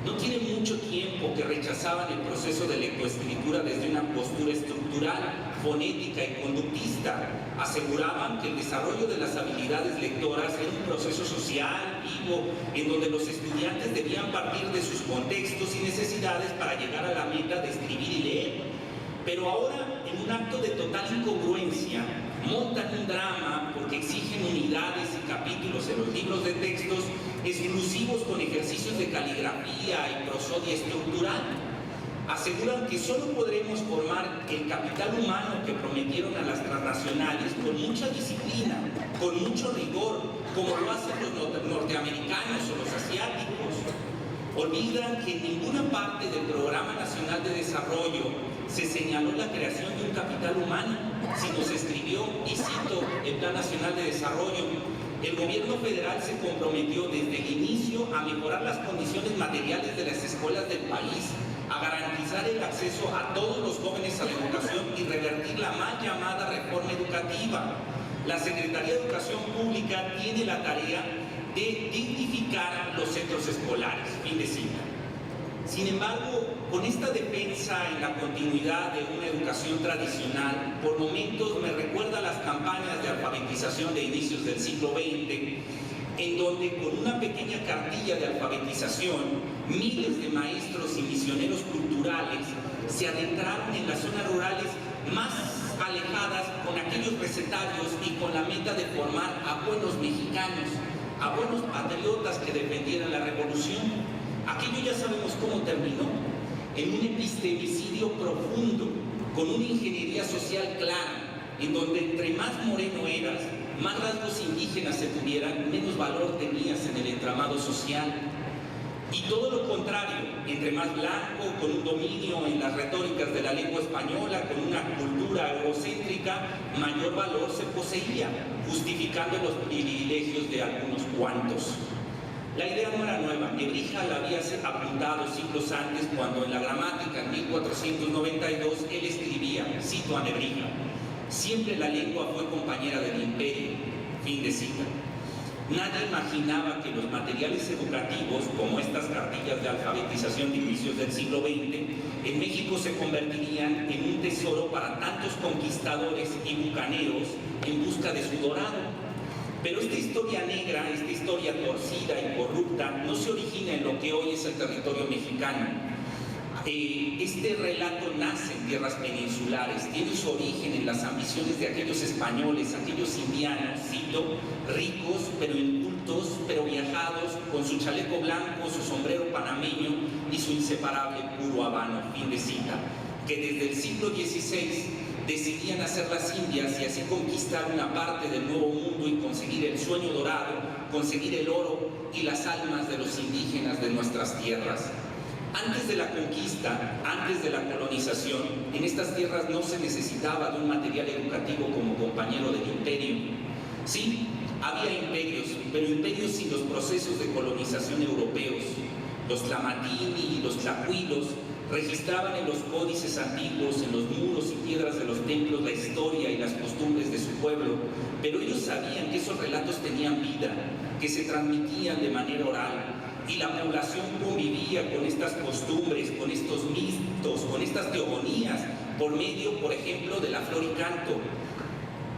No tiene mucho tiempo que rechazaban el proceso de lectoescritura desde una postura estructural, fonética y conductista. Aseguraban que el desarrollo de las habilidades lectoras era un proceso social, vivo, en donde los estudiantes debían partir de sus contextos y necesidades para llegar a la meta de escribir y leer. Pero ahora, en un acto de total incongruencia, montan un drama porque exigen unidades y capítulos en los libros de textos exclusivos con ejercicios de caligrafía y prosodia estructural. Aseguran que solo podremos formar el capital humano que prometieron a las transnacionales con mucha disciplina, con mucho rigor, como lo hacen los norteamericanos o los asiáticos. Olvidan que en ninguna parte del Programa Nacional de Desarrollo se señaló la creación de un capital humano, sino se escribió, y cito el Plan Nacional de Desarrollo: el gobierno federal se comprometió desde el inicio a mejorar las condiciones materiales de las escuelas del país, a garantizar el acceso a todos los jóvenes a la educación y revertir la mal llamada reforma educativa. La Secretaría de Educación Pública tiene la tarea de dignificar los centros escolares. Fin de cita. Sin embargo, con esta defensa en la continuidad de una educación tradicional, por momentos me recuerda a las campañas de alfabetización de inicios del siglo XX, en donde con una pequeña cartilla de alfabetización, miles de maestros y misioneros culturales se adentraron en las zonas rurales más alejadas con aquellos recetarios y con la meta de formar a buenos mexicanos, a buenos patriotas que defendieran la revolución. Aquello ya sabemos cómo terminó, en un epistemicidio profundo, con una ingeniería social clara, en donde entre más moreno eras, más rasgos indígenas se tuvieran, menos valor tenías en el entramado social. Y todo lo contrario, entre más blanco, con un dominio en las retóricas de la lengua española, con una cultura eurocéntrica, mayor valor se poseía, justificando los privilegios de algunos cuantos. La idea no era nueva. Nebrija la había apuntado siglos antes, cuando en la gramática, en 1492, él escribía, cito a Nebrija: siempre la lengua fue compañera del imperio. Fin de cita. Nadie imaginaba que los materiales educativos, como estas cartillas de alfabetización de inicios del siglo XX, en México se convertirían en un tesoro para tantos conquistadores y bucaneros en busca de su dorado. Pero esta historia negra, esta historia torcida y corrupta, no se origina en lo que hoy es el territorio mexicano. Este relato nace en tierras peninsulares, tiene su origen en las ambiciones de aquellos españoles, aquellos indianos, cito, ricos, pero incultos, pero viajados, con su chaleco blanco, su sombrero panameño y su inseparable puro habano. Fin de cita. Que desde el siglo XVI decidían hacer las Indias y así conquistar una parte del Nuevo Mundo y conseguir el sueño dorado, conseguir el oro y las almas de los indígenas de nuestras tierras. Antes de la conquista, antes de la colonización, en estas tierras no se necesitaba de un material educativo como compañero del imperio. Sí, había imperios, pero imperios sin los procesos de colonización europeos. Los tlamatini y los tlacuilos registraban en los códices antiguos, en los muros y piedras de los templos, la historia y las costumbres de su pueblo, pero ellos sabían que esos relatos tenían vida, que se transmitían de manera oral, y la población convivía con estas costumbres, con estos mitos, con estas teogonías, por medio, por ejemplo, de la flor y canto.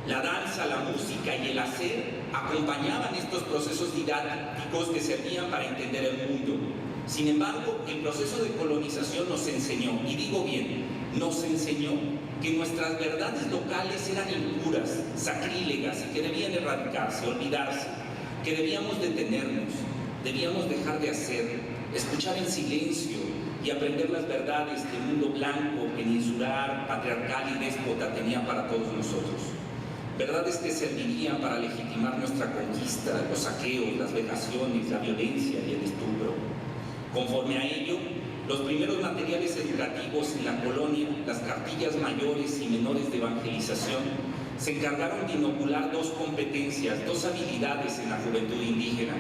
La danza, la música y el hacer acompañaban estos procesos didácticos que servían para entender el mundo. Sin embargo, el proceso de colonización nos enseñó, y digo bien, nos enseñó que nuestras verdades locales eran impuras, sacrílegas y que debían erradicarse, olvidarse, que debíamos detenernos, debíamos dejar de hacer, escuchar en silencio y aprender las verdades que el mundo blanco, peninsular, patriarcal y déspota tenía para todos nosotros. Verdades que servirían para legitimar nuestra conquista, los saqueos, las vejaciones, la violencia y el estupro. Conforme a ello, los primeros materiales educativos en la colonia, las cartillas mayores y menores de evangelización, se encargaron de inocular dos competencias, dos habilidades en la juventud indígena.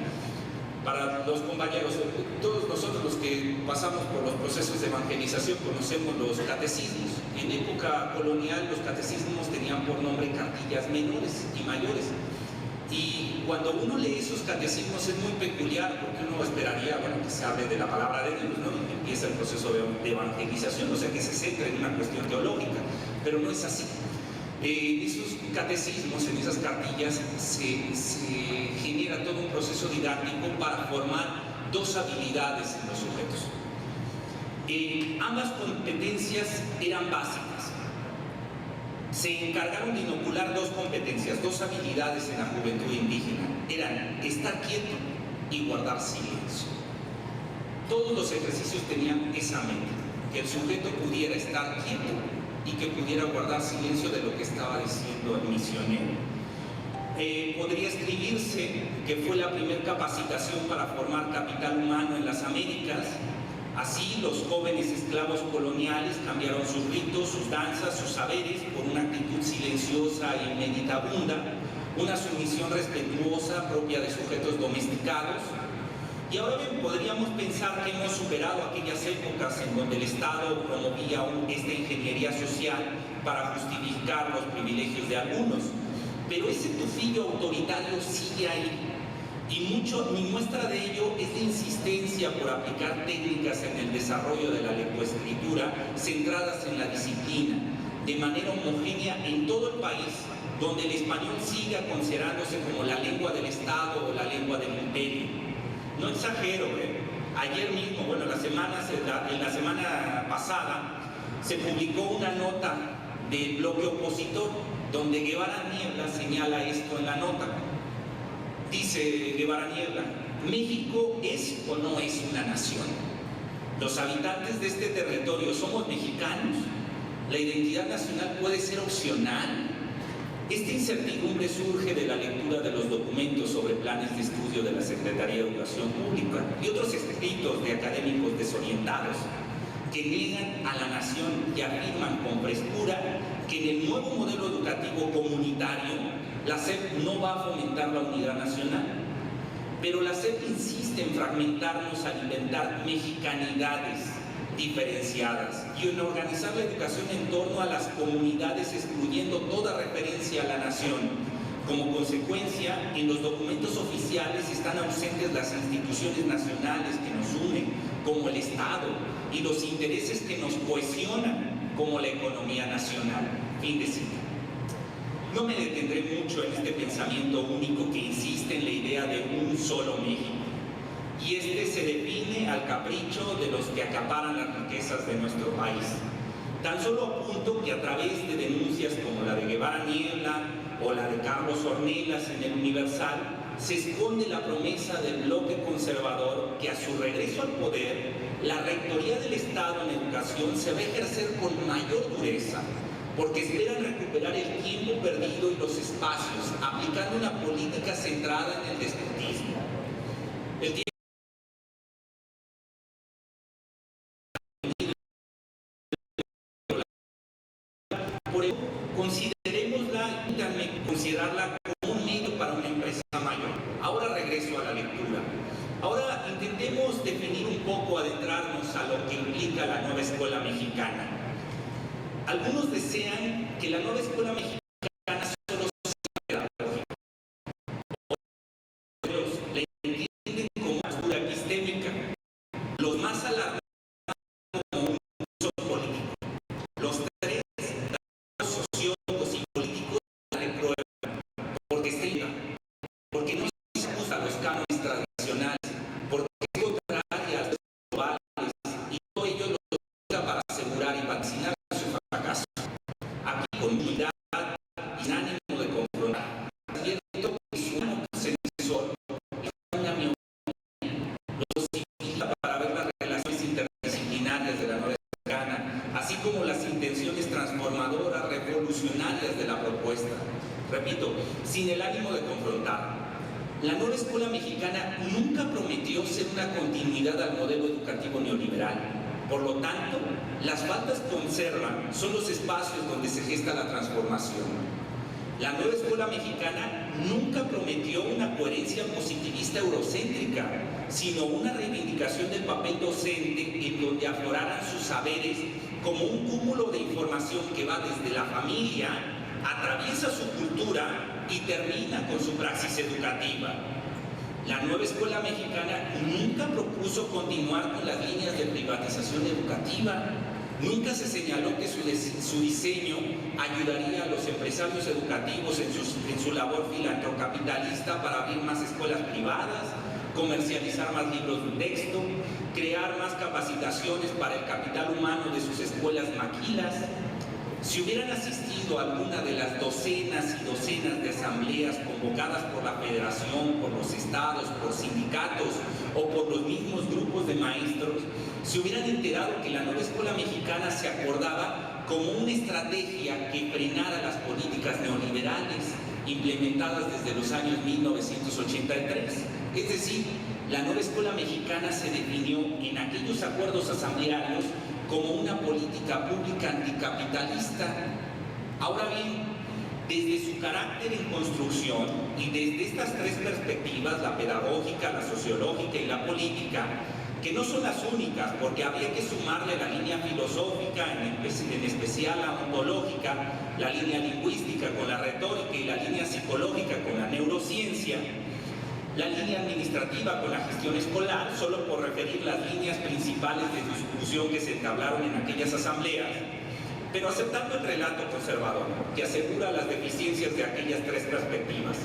Para los compañeros, todos nosotros los que pasamos por los procesos de evangelización conocemos los catecismos. En época colonial los catecismos tenían por nombre cartillas menores y mayores. Y cuando uno lee esos catecismos es muy peculiar, porque uno esperaría, bueno, que se hable de la palabra de Dios, ¿no? Y que empieza el proceso de evangelización, o sea, que se centre en una cuestión teológica, pero no es así. En esos catecismos, en esas cartillas, se genera todo un proceso didáctico para formar dos habilidades en los sujetos. Ambas competencias eran básicas. Se encargaron de inocular dos competencias, dos habilidades en la juventud indígena. Eran estar quieto y guardar silencio. Todos los ejercicios tenían esa meta, que el sujeto pudiera estar quieto y que pudiera guardar silencio de lo que estaba diciendo el misionero. Podría escribirse que fue la primera capacitación para formar capital humano en las Américas. Así, los jóvenes esclavos coloniales cambiaron sus ritos, sus danzas, sus saberes por una actitud silenciosa y meditabunda, una sumisión respetuosa propia de sujetos domesticados. Y ahora bien, podríamos pensar que hemos superado aquellas épocas en donde el Estado promovía esta ingeniería social para justificar los privilegios de algunos. Pero ese tufillo autoritario sigue ahí. Y muestra de ello es la insistencia por aplicar técnicas en el desarrollo de la lectoescritura centradas en la disciplina, de manera homogénea en todo el país, donde el español siga considerándose como la lengua del Estado o la lengua del imperio. No exagero, ayer mismo, bueno, en la semana pasada, se publicó una nota del bloque opositor, donde Guevara Niebla señala esto en la nota. Dice Guevara Niebla: ¿México es o no es una nación? ¿Los habitantes de este territorio somos mexicanos? ¿La identidad nacional puede ser opcional? Esta incertidumbre surge de la lectura de los documentos sobre planes de estudio de la Secretaría de Educación Pública y otros escritos de académicos desorientados que niegan a la nación y afirman con frescura que en el nuevo modelo educativo comunitario la SEP no va a fomentar la unidad nacional. Pero la SEP insiste en fragmentarnos al inventar mexicanidades diferenciadas y en organizar la educación en torno a las comunidades, excluyendo toda referencia a la nación. Como consecuencia, en los documentos oficiales están ausentes las instituciones nacionales que nos unen, como el Estado, y los intereses que nos cohesionan, como la economía nacional. Fin de cita. No me detendré mucho en este pensamiento único que insiste en la idea de un solo México. Y este se define al capricho de los que acaparan las riquezas de nuestro país. Tan solo apunto que a través de denuncias como la de Guevara Niebla o la de Carlos Ornelas en el Universal, se esconde la promesa del bloque conservador que a su regreso al poder, la rectoría del Estado en educación se va a ejercer con mayor dureza, porque esperan recuperar el tiempo perdido y los espacios, aplicando una política centrada en el despotismo. El tiempo por ello, considerarla como un medio para una empresa mayor. Ahora regreso a la lectura. Ahora intentemos definir un poco, adentrarnos a lo que implica la nueva escuela mexicana. Algunos desean que la nueva escuela mexicana solo sea pedagógica. Otros la entienden como postura epistémica. Los más alarmados como un uso político. Los tres sociólogos y políticos la reprueban. porque no se ajusta a los cánones tradicionales, porque es contraria a los globales, y todo ello lo usa para asegurar y vaticinar su fracaso. Aquí, con humildad y sin ánimo de confrontar, advierto que su ánimo sensor es una miopía, lo posibilita para ver las relaciones interdisciplinarias de la nueva escuela mexicana, así como las intenciones transformadoras, revolucionarias de la propuesta. Repito, sin el ánimo de confrontar. La nueva escuela mexicana nunca prometió ser una continuidad al modelo educativo neoliberal. Por lo tanto, las faltas que observan son los espacios donde se gesta la transformación. La nueva escuela mexicana nunca prometió una coherencia positivista eurocéntrica, sino una reivindicación del papel docente en donde afloraran sus saberes como un cúmulo de información que va desde la familia, atraviesa su cultura y termina con su praxis educativa. La nueva escuela mexicana nunca propuso continuar con las líneas de privatización educativa. Nunca se señaló que su diseño ayudaría a los empresarios educativos en su labor filantrocapitalista para abrir más escuelas privadas, comercializar más libros de texto, crear más capacitaciones para el capital humano de sus escuelas maquilas. Si hubieran asistido a alguna de las docenas y docenas de asambleas convocadas por la Federación, por los estados, por sindicatos o por los mismos grupos de maestros, se hubieran enterado que la nueva escuela mexicana se acordaba como una estrategia que frenara las políticas neoliberales implementadas desde los años 1983. Es decir, la nueva escuela mexicana se definió en aquellos acuerdos asamblearios como una política pública anticapitalista. Ahora bien, desde su carácter en construcción y desde estas tres perspectivas, la pedagógica, la sociológica y la política, que no son las únicas, porque habría que sumarle la línea filosófica, en especial la ontológica, la línea lingüística con la retórica y la línea psicológica con la neurociencia, la línea administrativa con la gestión escolar, solo por referir las líneas principales de discusión que se entablaron en aquellas asambleas, pero aceptando el relato conservador, que asegura las deficiencias de aquellas tres perspectivas.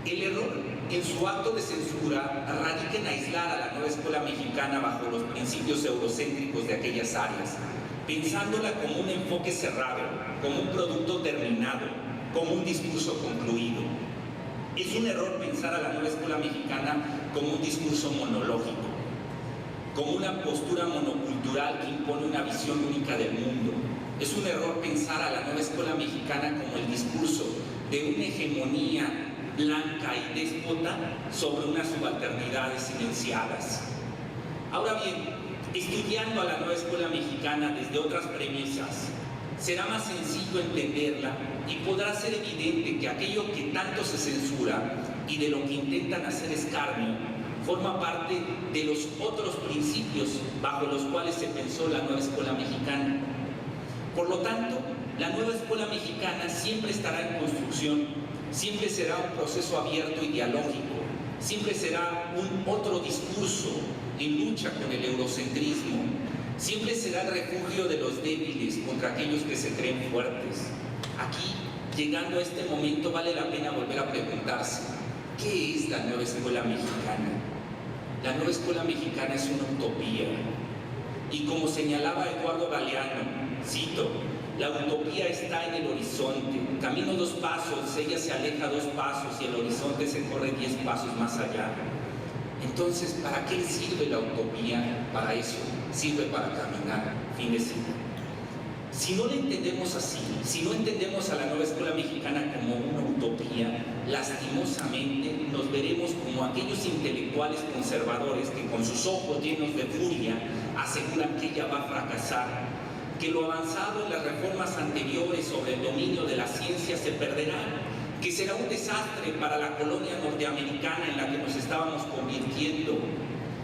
El error en su acto de censura radica en aislar a la nueva escuela mexicana bajo los principios eurocéntricos de aquellas áreas, pensándola como un enfoque cerrado, como un producto terminado, como un discurso concluido. Es un error pensar a la nueva escuela mexicana como un discurso monológico, como una postura monocultural que impone una visión única del mundo. Es un error pensar a la nueva escuela mexicana como el discurso de una hegemonía blanca y déspota sobre unas subalternidades silenciadas. Ahora bien, estudiando a la nueva escuela mexicana desde otras premisas, será más sencillo entenderla y podrá ser evidente que aquello que tanto se censura y de lo que intentan hacer escarnio forma parte de los otros principios bajo los cuales se pensó la nueva escuela mexicana. Por lo tanto, la nueva escuela mexicana siempre estará en construcción, siempre será un proceso abierto y dialógico, siempre será un otro discurso en lucha con el eurocentrismo, siempre será el refugio de los débiles contra aquellos que se creen fuertes. Aquí, llegando a este momento, vale la pena volver a preguntarse, ¿qué es la nueva escuela mexicana? La nueva escuela mexicana es una utopía. Y como señalaba Eduardo Galeano, cito, la utopía está en el horizonte. Camino 2 pasos, ella se aleja 2 pasos y el horizonte se corre 10 pasos más allá. Entonces, ¿para qué sirve la utopía? Para eso, sirve para caminar. Fin de cita. Si no la entendemos así, si no entendemos a la nueva escuela mexicana como una utopía, lastimosamente nos veremos como aquellos intelectuales conservadores que con sus ojos llenos de furia aseguran que ella va a fracasar, que lo avanzado en las reformas anteriores sobre el dominio de la ciencia se perderá, que será un desastre para la colonia norteamericana en la que nos estábamos convirtiendo.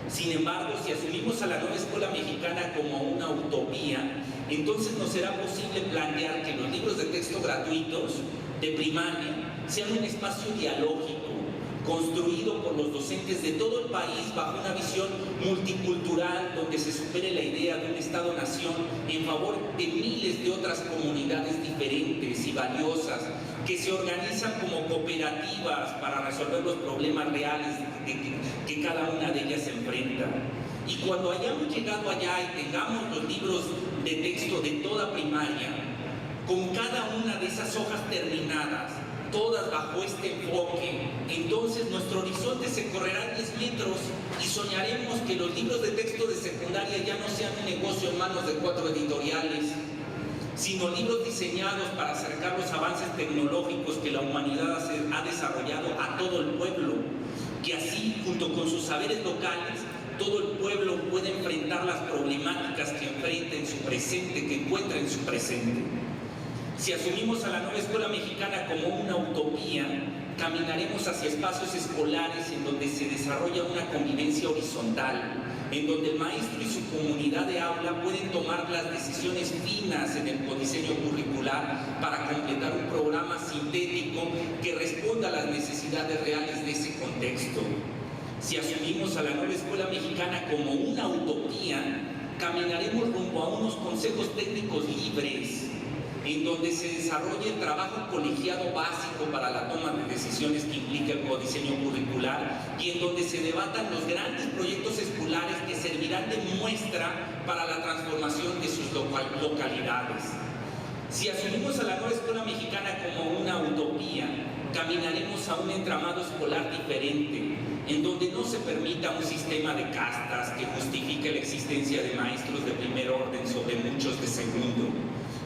Sin embargo, si asumimos a la nueva escuela mexicana como una utopía, entonces nos será posible plantear que los libros de texto gratuitos de primaria sean un espacio dialógico, construido por los docentes de todo el país bajo una visión multicultural donde se supere la idea de un Estado-nación en favor de miles de otras comunidades diferentes y valiosas, que se organizan como cooperativas para resolver los problemas reales que cada una de ellas enfrenta. Y cuando hayamos llegado allá y tengamos los libros de texto de toda primaria, con cada una de esas hojas terminadas, todas bajo este enfoque, entonces nuestro horizonte se correrá 10 metros y soñaremos que los libros de texto de secundaria ya no sean un negocio en manos de 4 editoriales, sino libros diseñados para acercar los avances tecnológicos que la humanidad ha desarrollado a todo el pueblo, que así, junto con sus saberes locales, todo el pueblo puede enfrentar las problemáticas que enfrenta en su presente, que encuentra en su presente. Si asumimos a la nueva escuela mexicana como una utopía, caminaremos hacia espacios escolares en donde se desarrolla una convivencia horizontal, en donde el maestro y su comunidad de aula pueden tomar las decisiones finas en el codiseño curricular para completar un programa sintético que responda a las necesidades reales de ese contexto. Si asumimos a la nueva escuela mexicana como una utopía, caminaremos rumbo a unos consejos técnicos libres, en donde se desarrolle el trabajo colegiado básico para la toma de decisiones que implica el codiseño curricular y en donde se debatan los grandes proyectos escolares que servirán de muestra para la transformación de sus localidades. Si asumimos a la nueva escuela mexicana como una utopía, caminaremos a un entramado escolar diferente, en donde no se permita un sistema de castas que justifique la existencia de maestros de primer orden sobre muchos de segundo,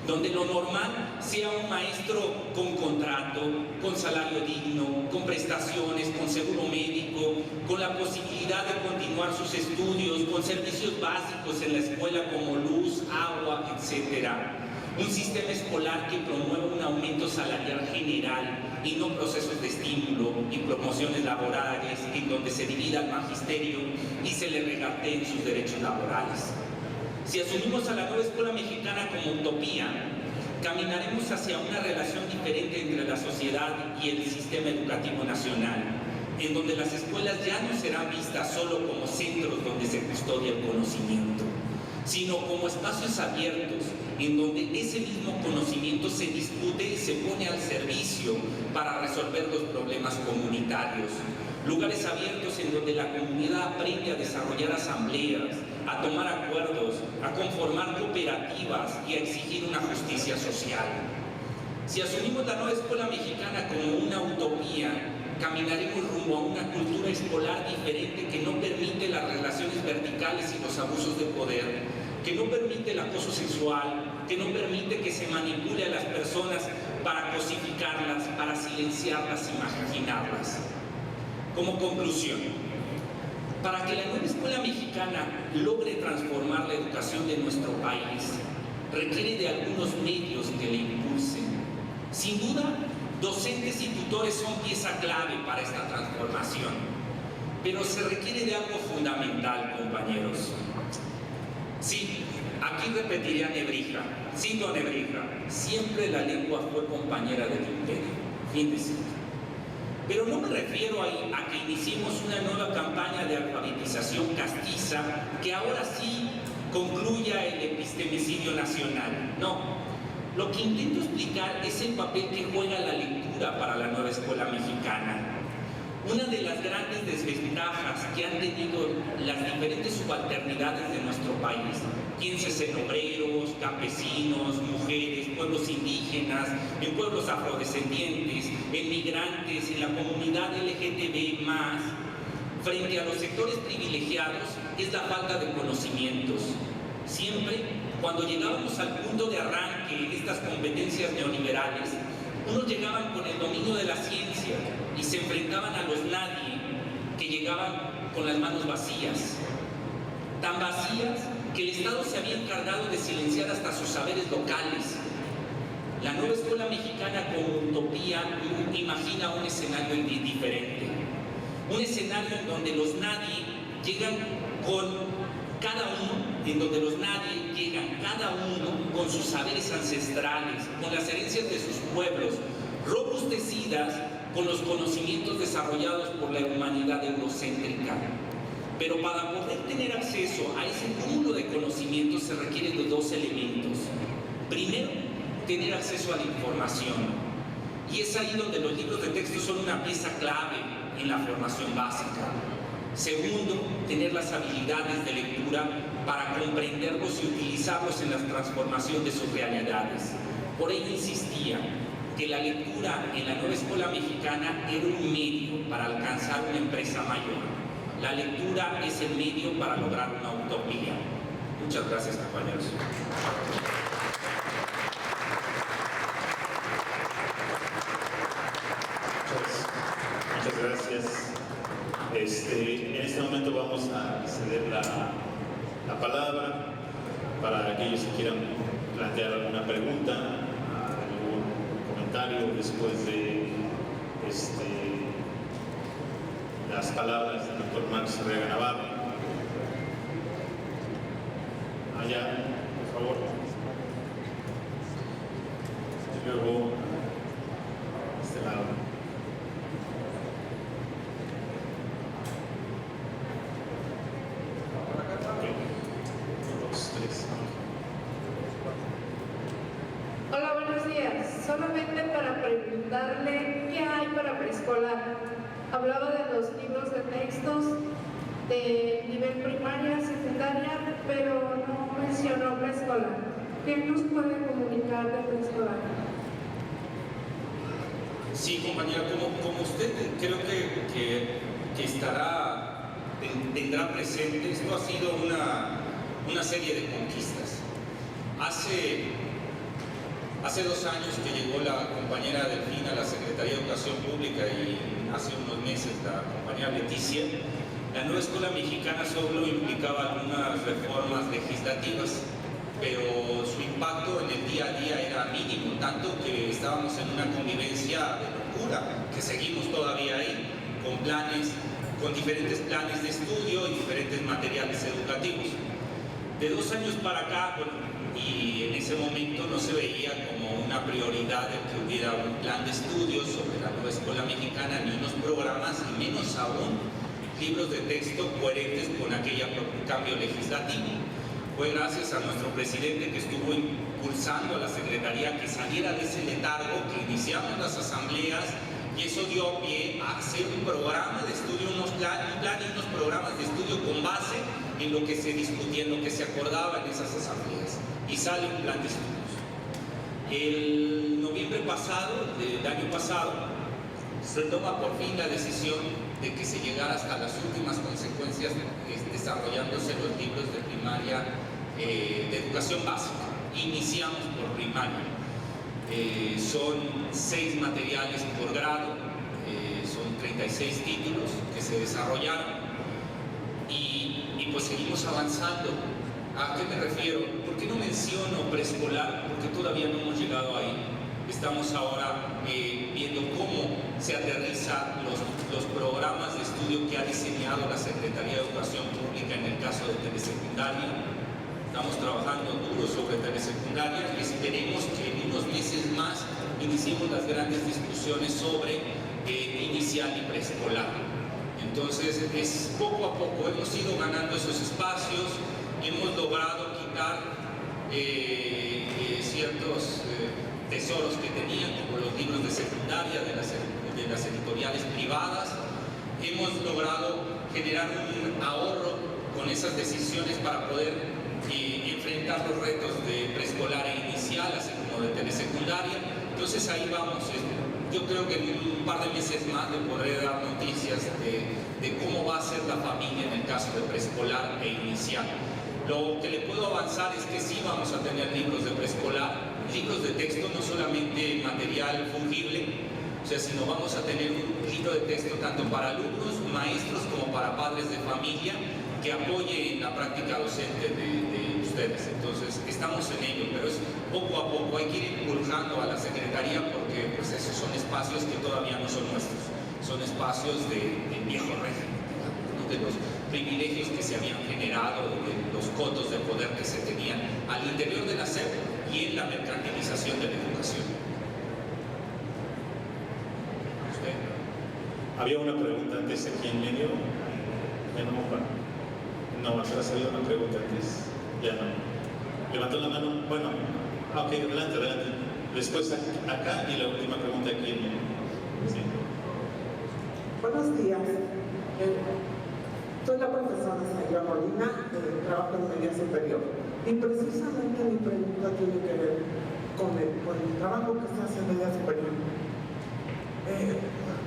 donde lo normal sea un maestro con contrato, con salario digno, con prestaciones, con seguro médico, con la posibilidad de continuar sus estudios, con servicios básicos en la escuela como luz, agua, etc. Un sistema escolar que promueva un aumento salarial general y no procesos de estímulo y promociones laborales en donde se divida el magisterio y se le regateen sus derechos laborales. Si asumimos a la nueva escuela mexicana como utopía, caminaremos hacia una relación diferente entre la sociedad y el sistema educativo nacional, en donde las escuelas ya no serán vistas solo como centros donde se custodia el conocimiento, sino como espacios abiertos en donde ese mismo conocimiento se discute y se pone al servicio para resolver los problemas comunitarios. Lugares abiertos en donde la comunidad aprende a desarrollar asambleas, a tomar acuerdos, a conformar cooperativas y a exigir una justicia social. Si asumimos la nueva escuela mexicana como una utopía, caminaremos rumbo a una cultura escolar diferente que no permite las relaciones verticales y los abusos de poder, que no permite el acoso sexual, que no permite que se manipule a las personas para cosificarlas, para silenciarlas y marginarlas. Como conclusión, para que la nueva escuela mexicana logre transformar la educación de nuestro país, requiere de algunos medios que le impulsen. Sin duda, docentes y tutores son pieza clave para esta transformación, pero se requiere de algo fundamental, compañeros. Sí, aquí repetiré a Nebrija, cito a Nebrija, siempre la lengua fue compañera del imperio. Fin de cita. Pero no me refiero a que iniciemos una nueva campaña de alfabetización castiza que ahora sí concluya el epistemicidio nacional. No, lo que intento explicar es el papel que juega la lectura para la nueva escuela mexicana. Una de las grandes desventajas que han tenido las diferentes subalternidades de nuestro país, piénsese en obreros, campesinos, mujeres, pueblos indígenas, en pueblos afrodescendientes, en migrantes, en la comunidad LGTB+, frente a los sectores privilegiados, es la falta de conocimientos. Siempre, cuando llegábamos al punto de arranque de estas competencias neoliberales, unos llegaban con el dominio de la ciencia y se enfrentaban a los nadie, que llegaban con las manos vacías. Tan vacías que el Estado se había encargado de silenciar hasta sus saberes locales. La nueva escuela mexicana como utopía imagina un escenario diferente. Un escenario en donde los nadie llegan con cada uno, con sus saberes ancestrales, con las herencias de sus pueblos, robustecidas con los conocimientos desarrollados por la humanidad eurocéntrica. Pero para poder tener acceso a ese cúmulo de conocimientos se requieren de dos elementos. Primero, tener acceso a la información. Y es ahí donde los libros de texto son una pieza clave en la formación básica. Segundo, tener las habilidades de lectura para comprenderlos y utilizarlos en la transformación de sus realidades. Por ello insistía que la lectura en la nueva escuela mexicana era un medio para alcanzar una empresa mayor. La lectura es el medio para lograr una utopía. Muchas gracias, compañeros.
Muchas gracias. En este momento vamos a ceder la palabra para aquellos que quieran plantear alguna pregunta, algún comentario después de las palabras del doctor Marcos Arriaga Navarro. Allá, por favor. Y luego, este lado.
Hola, buenos días. Solamente para preguntarle qué hay para preescolar. Hablaba de los libros de textos de nivel primaria, secundaria, pero no mencionó preescolar. ¿Qué nos puede comunicar de preescolar?
Sí, compañera, como usted creo que tendrá presente, esto ha sido una serie de conquistas. Hace 2 años que llegó la compañera Delfina a la Secretaría de Educación Pública y hace unos meses la compañera Leticia, la nueva escuela mexicana solo implicaba algunas reformas legislativas, pero su impacto en el día a día era mínimo, tanto que estábamos en una convivencia de locura, que seguimos todavía ahí, con diferentes planes de estudio y diferentes materiales educativos. De 2 años para acá, y en ese momento no se veía como una prioridad el que hubiera un plan de estudios sobre la nueva escuela mexicana, ni unos programas, y menos aún libros de texto coherentes con aquel cambio legislativo. Fue gracias a nuestro presidente que estuvo impulsando a la Secretaría que saliera de ese letargo, que iniciamos las asambleas, y eso dio pie a hacer un programa de estudio, un plan y unos programas de estudio con base en lo que se discutía, en lo que se acordaba en esas asambleas, y sale un plan de estudios. El noviembre pasado, del año pasado, se toma por fin la decisión de que se llegara hasta las últimas consecuencias desarrollándose los libros de primaria de educación básica. Iniciamos por primaria. Son 6 materiales por grado, son 36 títulos que se desarrollaron y pues seguimos avanzando. ¿A qué me refiero? ¿Por qué no menciono preescolar? Porque todavía no hemos llegado ahí. Estamos ahora viendo cómo se aterrizan los programas de estudio que ha diseñado la Secretaría de Educación Pública en el caso de telesecundaria. Estamos trabajando duro sobre telesecundaria y esperemos que en unos meses más iniciemos las grandes discusiones sobre inicial y preescolar. Entonces, es poco a poco hemos ido ganando esos espacios, hemos logrado quitar ciertos tesoros que tenían, como los libros de secundaria de las editoriales privadas. Hemos logrado generar un ahorro con esas decisiones para poder enfrentar los retos de preescolar e inicial, así como de telesecundaria. Entonces ahí vamos. Yo creo que en un par de meses más le podré dar noticias de cómo va a ser la familia en el caso de preescolar e inicial. Lo que le puedo avanzar es que sí vamos a tener libros de preescolar, libros de texto, no solamente material fungible, sino vamos a tener un libro de texto tanto para alumnos, maestros, como para padres de familia, que apoye en la práctica docente de ustedes. Entonces, estamos en ello, pero es poco a poco, hay que ir impulsando a la Secretaría porque pues, esos son espacios que todavía no son nuestros, son espacios de viejo régimen, ¿no? De los privilegios que se habían generado, de los cotos de poder que se tenían al interior de la SEP y en la mercantilización de la educación. ¿Usted?
Había una pregunta antes aquí en medio. No, atrás había una pregunta antes. Ya no. Levantó la mano. Bueno, ok, adelante. Después acá y la última pregunta aquí. Sí.
Buenos días. Soy la profesora Sandra Molina, trabajo en media superior. Y precisamente mi pregunta tiene que ver con el trabajo que se hace en media superior.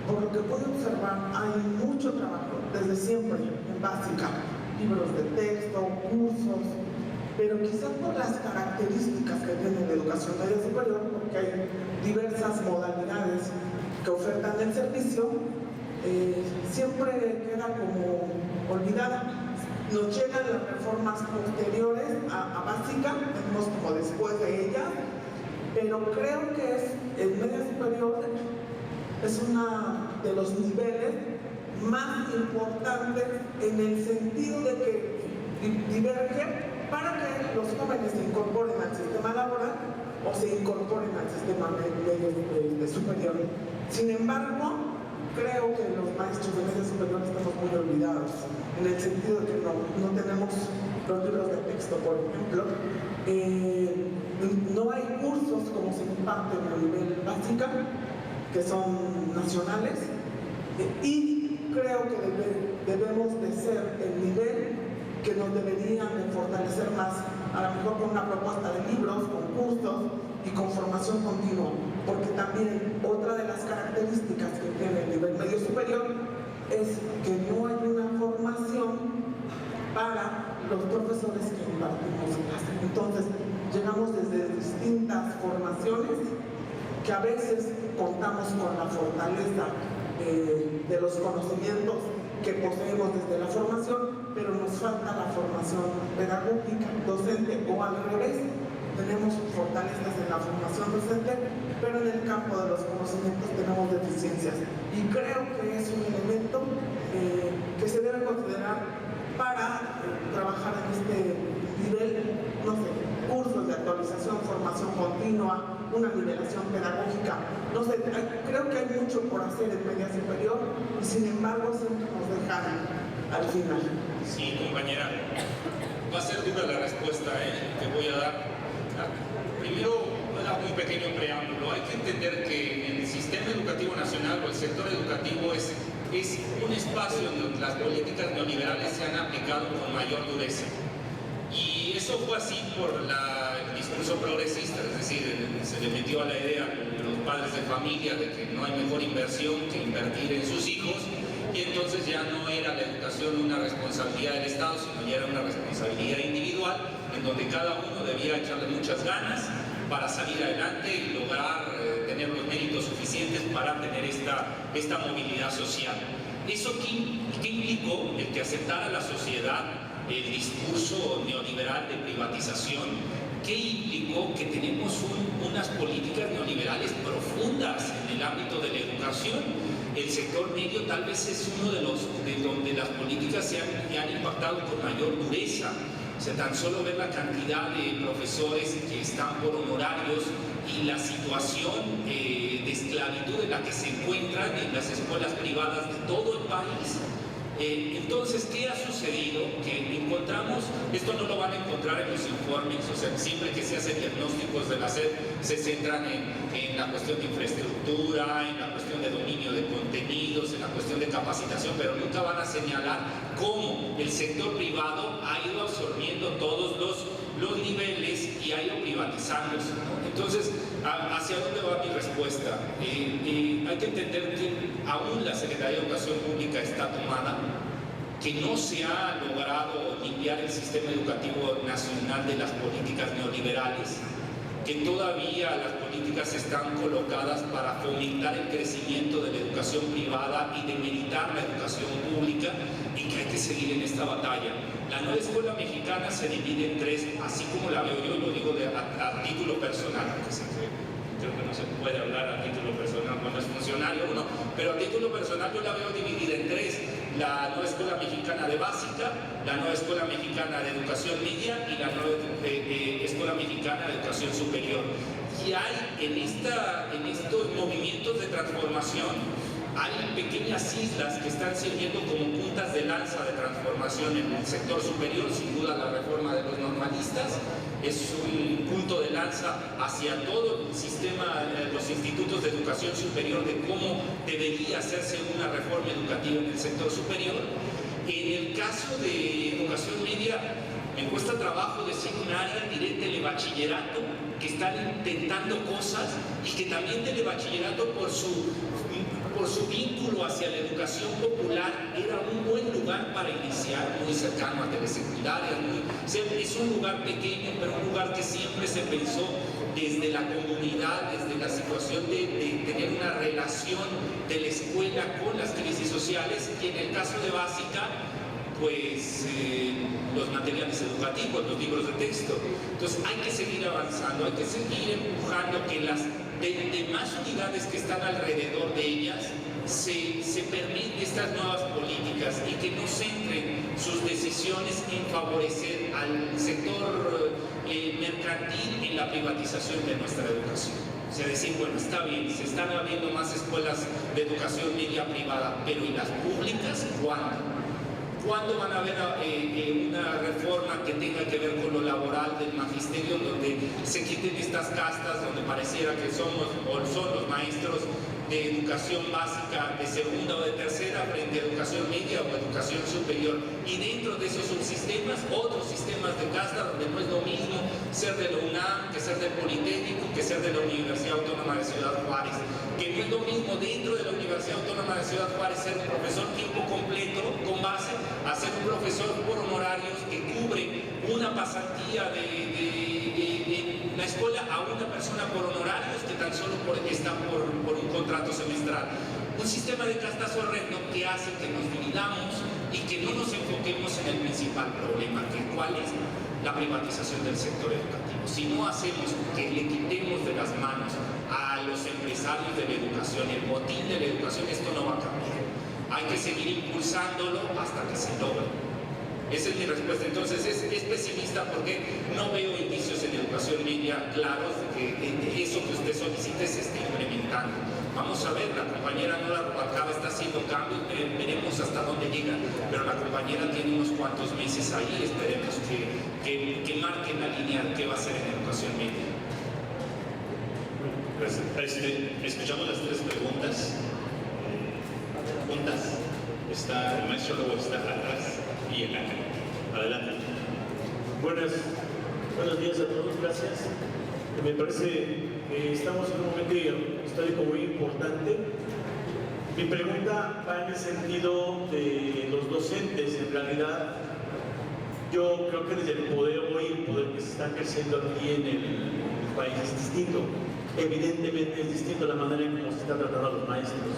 Por lo que puedo observar, hay mucho trabajo desde siempre en básica, libros de texto, cursos, pero quizás por las características que tiene la educación media superior, porque hay diversas modalidades que ofertan el servicio, siempre queda como olvidada. Nos llegan las reformas posteriores a básica, tenemos como después de ellas, pero creo que el media superior es uno de los niveles más importantes en el sentido de que diverge para que los jóvenes se incorporen al sistema laboral o se incorporen al sistema de superior. Sin embargo, creo que los maestros de media superior estamos muy olvidados, en el sentido de que no tenemos los libros de texto, por ejemplo. No hay cursos como se imparten a nivel básica, que son nacionales, y creo que debemos de ser el nivel que nos deberían de fortalecer más, a lo mejor con una propuesta de libros, con cursos y con formación continua, porque también otra de las características que tiene el nivel medio superior es que no hay una formación para los profesores que impartimos clases. Entonces, llegamos desde distintas formaciones que a veces contamos con la fortaleza de los conocimientos que poseemos desde la formación, pero nos falta la formación pedagógica, docente, o al revés. Tenemos fortalezas en la formación docente, pero en el campo de los conocimientos tenemos deficiencias. Y creo que es un elemento que se debe considerar para trabajar en este nivel, no sé, cursos de actualización, formación continua, una nivelación pedagógica. No sé, creo que hay mucho por hacer en media superior y sin embargo siempre nos dejan al final.
Sí, compañera, va a ser dura la respuesta que voy a dar. Primero, un pequeño preámbulo. Hay que entender que el sistema educativo nacional o el sector educativo es un espacio donde las políticas neoliberales se han aplicado con mayor dureza. Y eso fue así por el discurso progresista, es decir, se le metió a la idea a los padres de familia de que no hay mejor inversión que invertir en sus hijos, y entonces ya no era la educación una responsabilidad del Estado, sino ya era una responsabilidad individual, en donde cada uno debía echarle muchas ganas para salir adelante y lograr tener los méritos suficientes para tener esta movilidad social. ¿Eso qué implicó? El que aceptara la sociedad el discurso neoliberal de privatización. ¿Qué implicó? Que tenemos unas políticas neoliberales profundas en el ámbito de la educación. El sector medio tal vez es uno de donde las políticas se han impactado con mayor dureza. O sea, tan solo ver la cantidad de profesores que están por honorarios y la situación de esclavitud en la que se encuentran en las escuelas privadas de todo el país. Entonces, ¿qué ha sucedido? Que encontramos, esto no lo van a encontrar en los informes, o sea, siempre que se hacen diagnósticos de la SED se centran en la cuestión de infraestructura, en la cuestión de dominio de contenidos, en la cuestión de capacitación, pero nunca van a señalar cómo el sector privado ha ido absorbiendo todos los niveles y ha ido privatizándose, ¿no? Entonces, ¿hacia dónde va mi respuesta? Hay que entender que aún la Secretaría de Educación Pública está tomada, que no se ha logrado limpiar el sistema educativo nacional de las políticas neoliberales, que todavía las políticas están colocadas para fomentar el crecimiento de la educación privada y demeritar la educación pública, y que hay que seguir en esta batalla. La nueva escuela mexicana se divide en tres, así como la veo yo, lo digo a título personal, porque creo que no se puede hablar a título personal cuando es funcionario uno, pero a título personal yo la veo dividida en tres: la nueva escuela mexicana de básica, la nueva escuela mexicana de educación media y la nueva escuela mexicana de educación superior. Y hay en estos movimientos de transformación, hay pequeñas islas que están sirviendo como puntas de lanza de transformación en el sector superior, sin duda la reforma de los normalistas,
es un punto de lanza hacia todo el sistema, los institutos de educación superior, de cómo debería hacerse una reforma educativa en el sector superior. En el caso de educación media, me cuesta trabajo decir un área, diré telebachillerato, que están intentando cosas, y que también telebachillerato por su vínculo hacia la educación popular era un buen lugar para iniciar, muy cercano a telesecundarias, es un lugar pequeño, pero un lugar que siempre se pensó desde la comunidad, desde la situación de tener una relación de la escuela con las crisis sociales, y en el caso de básica, pues los materiales educativos, los libros de texto. Entonces hay que seguir avanzando, hay que seguir empujando que las demás unidades que están alrededor de ellas se permiten estas nuevas políticas y que no centren sus decisiones en favorecer al sector mercantil en la privatización de nuestra educación. O sea, decir, bueno, está bien, se están abriendo más escuelas de educación media privada, pero ¿y las públicas cuándo? ¿Cuándo van a haber una reforma que tenga que ver con lo laboral del magisterio, donde se quiten estas castas, donde pareciera que somos o son los maestros de educación básica de segunda o de tercera frente a educación media o educación superior? Y dentro de esos subsistemas, otros sistemas de casta, donde no es lo mismo ser de la UNAM que ser del Politécnico, que ser de la Universidad Autónoma de Ciudad Juárez, que no es lo mismo dentro de la Universidad Autónoma de Ciudad Juárez ser un profesor tiempo completo con base a ser un profesor por honorarios que cubre una pasantía de la escuela a una persona por honorarios que tan solo está por un contrato semestral. Un sistema de castas horrendo que hace que nos dividamos y que no nos enfoquemos en el principal problema, que cuál es la privatización del sector educativo. Si no hacemos que le quitemos de las manos a los empresarios de la educación el botín de la educación, esto no va a cambiar. Hay que seguir impulsándolo hasta que se logre. Esa es mi respuesta. Entonces es pesimista porque no veo indicios en educación media claros de que eso que usted solicite se esté implementando. Vamos a ver, la compañera Nora Rubalcaba está haciendo cambios, veremos hasta dónde llega, pero la compañera tiene unos cuantos meses ahí, esperemos que marquen la línea de qué va a hacer en educación media.
Escuchamos las tres preguntas juntas. Está el maestro, luego está atrás y el ángel. Adelante.
Buenos días a todos, gracias. Me parece que estamos en un momento histórico muy importante. Mi pregunta va en el sentido de los docentes. En realidad, yo creo que desde el poder hoy, el poder que se está creciendo aquí en el país es distinto. Evidentemente es distinto la manera en cómo se está tratando a los maestros.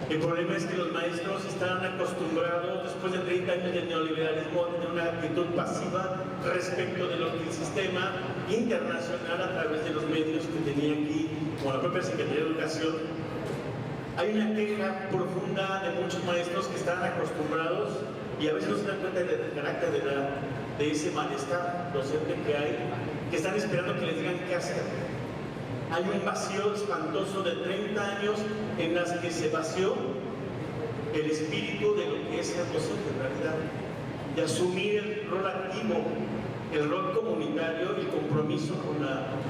El problema es que los maestros están acostumbrados, después de 30 años de neoliberalismo, a tener una actitud pasiva respecto de lo que el sistema internacional, a través de los medios que tenía aquí, como la propia Secretaría de Educación. Hay una queja profunda de muchos maestros que están acostumbrados y a veces no se dan cuenta del carácter de ese malestar docente que hay, que están esperando que les digan qué hacer. Hay un vacío espantoso de 30 años en las que se vació el espíritu de lo que es ser docente en realidad, de asumir el rol activo, el rol comunitario, el compromiso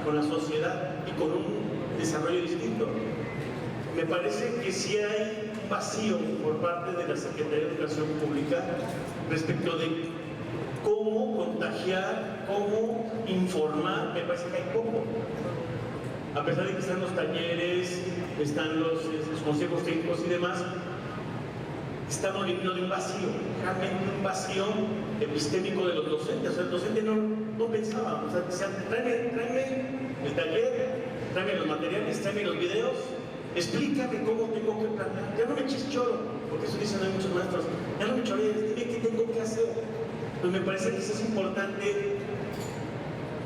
con la sociedad y con un desarrollo distinto. Me parece que sí hay un vacío por parte de la Secretaría de Educación Pública respecto de cómo contagiar, cómo informar. Me parece que hay poco. A pesar de que están los talleres, están los consejos técnicos y demás, estamos viviendo de un vacío, realmente un vacío epistémico de los docentes. O sea, el docente no pensaba, o sea, tráeme el taller, tráeme los materiales, tráeme los videos, explícame cómo tengo que planear. Ya no me eches choro, porque eso dicen hay muchos maestros, ya no me chorees, dime qué tengo que hacer. Pues me parece que eso es importante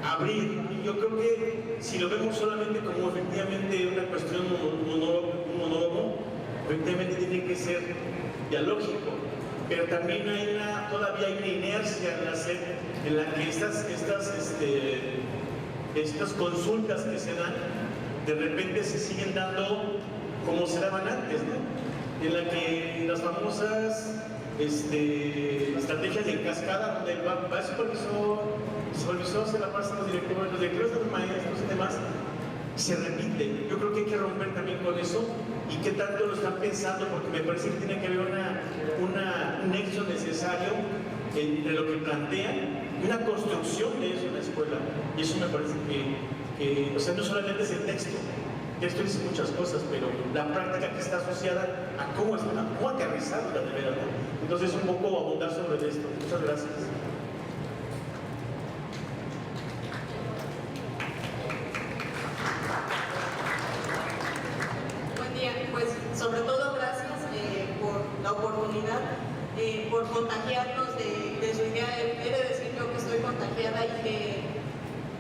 abrir, y yo creo que si lo vemos solamente como efectivamente una cuestión monólogo, efectivamente tiene que ser dialógico, pero también todavía hay una inercia en la que estas consultas que se dan, de repente se siguen dando como se daban antes, ¿no? en la que las famosas estrategias de cascada, donde va el supervisor se la pasa a los directores a los maestros y demás, se repite. Yo creo que hay que romper también con eso y qué tanto lo están pensando, porque me parece que tiene que haber un nexo necesario entre lo que plantean y una construcción de eso en la escuela. Y eso me parece que o sea, no solamente es el texto dice muchas cosas, pero la práctica que está asociada a cómo aterrizarla de verdad. Entonces, un poco abundar sobre esto. Muchas gracias.
Buen día, pues sobre todo gracias por la oportunidad, por contagiarnos de su idea. He de decir yo que estoy contagiada y que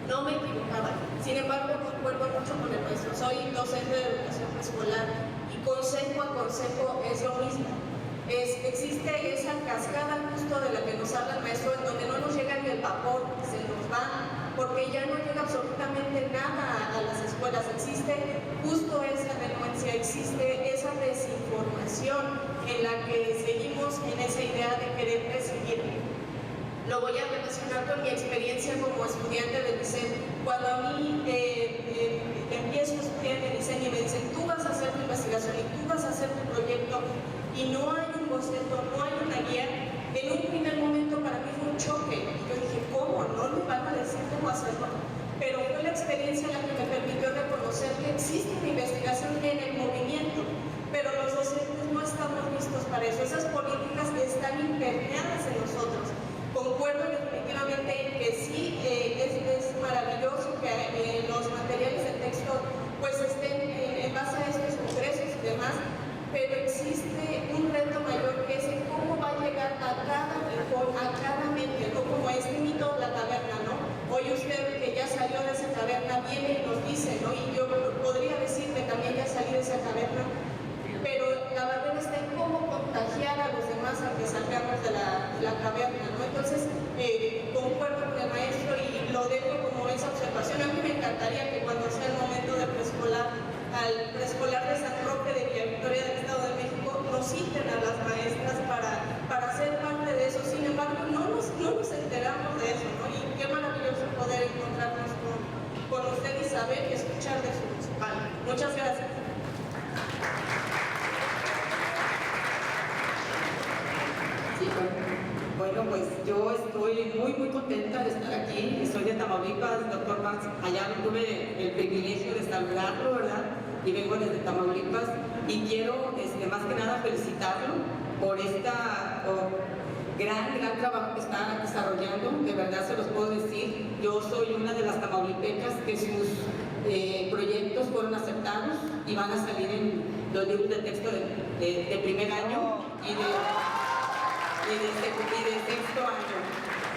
no me equivocaba. Sin embargo, concuerdo mucho con el maestro. Soy docente de educación preescolar y consejo a consejo es lo mismo. Existe esa cascada justo de la que nos habla el maestro, en donde no nos llega ni el vapor, se nos va, porque ya no llega absolutamente nada a las escuelas. Existe justo esa denuncia, existe esa desinformación en la que seguimos en esa idea de querer recibir. Lo voy a relacionar con mi experiencia como estudiante del ICEN. Cuando a mí empiezo a estudiar en el ICEN y me dicen, tú vas a hacer tu investigación y tú vas a hacer tu proyecto, y no hay un boceto, no hay una guía, en un primer momento para mí fue un choque. Y yo dije, ¿cómo? ¿No me van a decir cómo hacerlo? Pero fue la experiencia la que me permitió reconocer que existe una investigación en el movimiento, pero los docentes no estamos listos para eso. Esas políticas están impermeadas en nosotros. Concuerdo definitivamente en que sí, es maravilloso que los materiales de texto pues estén en base a estos congresos y demás, pero existe un reto mayor que es en cómo va a llegar a cada mente, ¿no? Como este mito de la taberna, ¿no? Hoy usted que ya salió de esa taberna viene y nos dice, ¿no? Y yo podría decir que también ya salí de esa taberna, pero la barrera está en cómo contagiar a los demás a que salgamos de la caverna, ¿no? Entonces, concuerdo con el maestro y lo dejo como esa observación. A mí me encantaría que cuando sea el momento de preescolar, al preescolar de San Roque de Villa Victoria del Estado de México, nos citen a las maestras para ser parte de eso. Sin embargo, no nos enteramos de eso, ¿no? Y qué maravilloso poder encontrarnos con usted y saber y escuchar de su municipal. Muchas gracias.
Bueno, pues yo estoy muy contenta de estar aquí. Soy de Tamaulipas, doctor Marx. Allá no tuve el privilegio de saludarlo, ¿verdad? Y vengo desde Tamaulipas y quiero, más que nada, felicitarlo por gran trabajo que está desarrollando. De verdad se los puedo decir. Yo soy una de las tamaulipecas que sus proyectos fueron aceptados y van a salir en los libros de texto de primer año y de sexto año.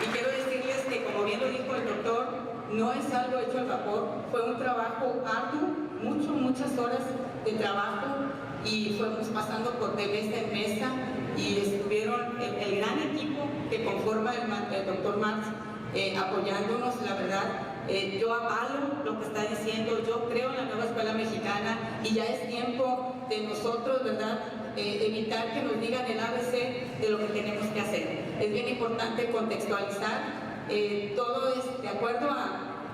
Y quiero decirles que, como bien lo dijo el doctor, no es algo hecho al vapor, fue un trabajo arduo, muchas horas de trabajo, y fuimos pasando de mesa en mesa y estuvieron el gran equipo que conforma el doctor Marx apoyándonos. La verdad, yo avalo lo que está diciendo, yo creo en la nueva escuela mexicana y ya es tiempo de nosotros, ¿verdad?, evitar que nos digan el ABC de lo que tenemos que hacer. Es bien importante contextualizar, todo es de acuerdo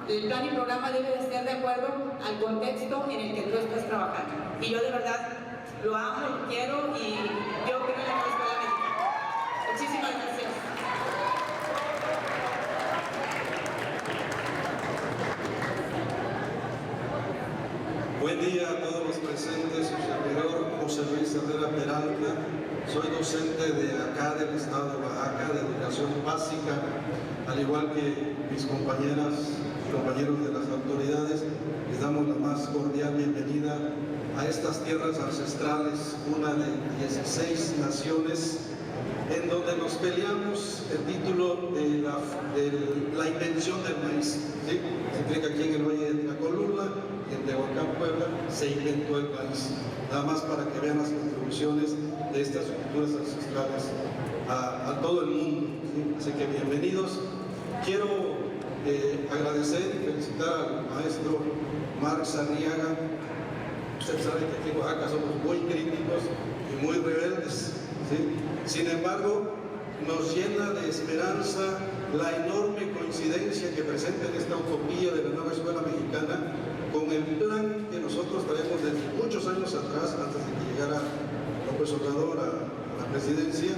el plan y programa debe de ser de acuerdo al contexto en el que tú estás trabajando. Y yo de verdad lo amo, lo quiero y yo creo en la nueva escuela mexicana. Muchísimas gracias.
Buen día a todos los presentes, su servidor José Luis Herrera Peralta. Soy docente de acá del estado de Oaxaca, de educación básica, al igual que mis compañeras y compañeros de las autoridades. Les damos la más cordial bienvenida a estas tierras ancestrales, una de 16 naciones, en donde nos peleamos el título de la invención del maíz. ¿Sí? Significa que aquí en el Valle de Tlacolula y en Tehuacán, Puebla, se inventó el maíz. Nada más para que vean las contribuciones de estas culturas ancestrales a todo el mundo. ¿Sí? Así que bienvenidos. Quiero agradecer y felicitar al maestro Marx Arriaga Usted sabe que aquí en Oaxaca somos muy críticos y muy rebeldes, ¿sí? Sin embargo, nos llena de esperanza la enorme coincidencia que presenta en esta utopía de la nueva escuela mexicana con el plan que nosotros traemos desde muchos años atrás, antes de que llegara López Obrador a la presidencia,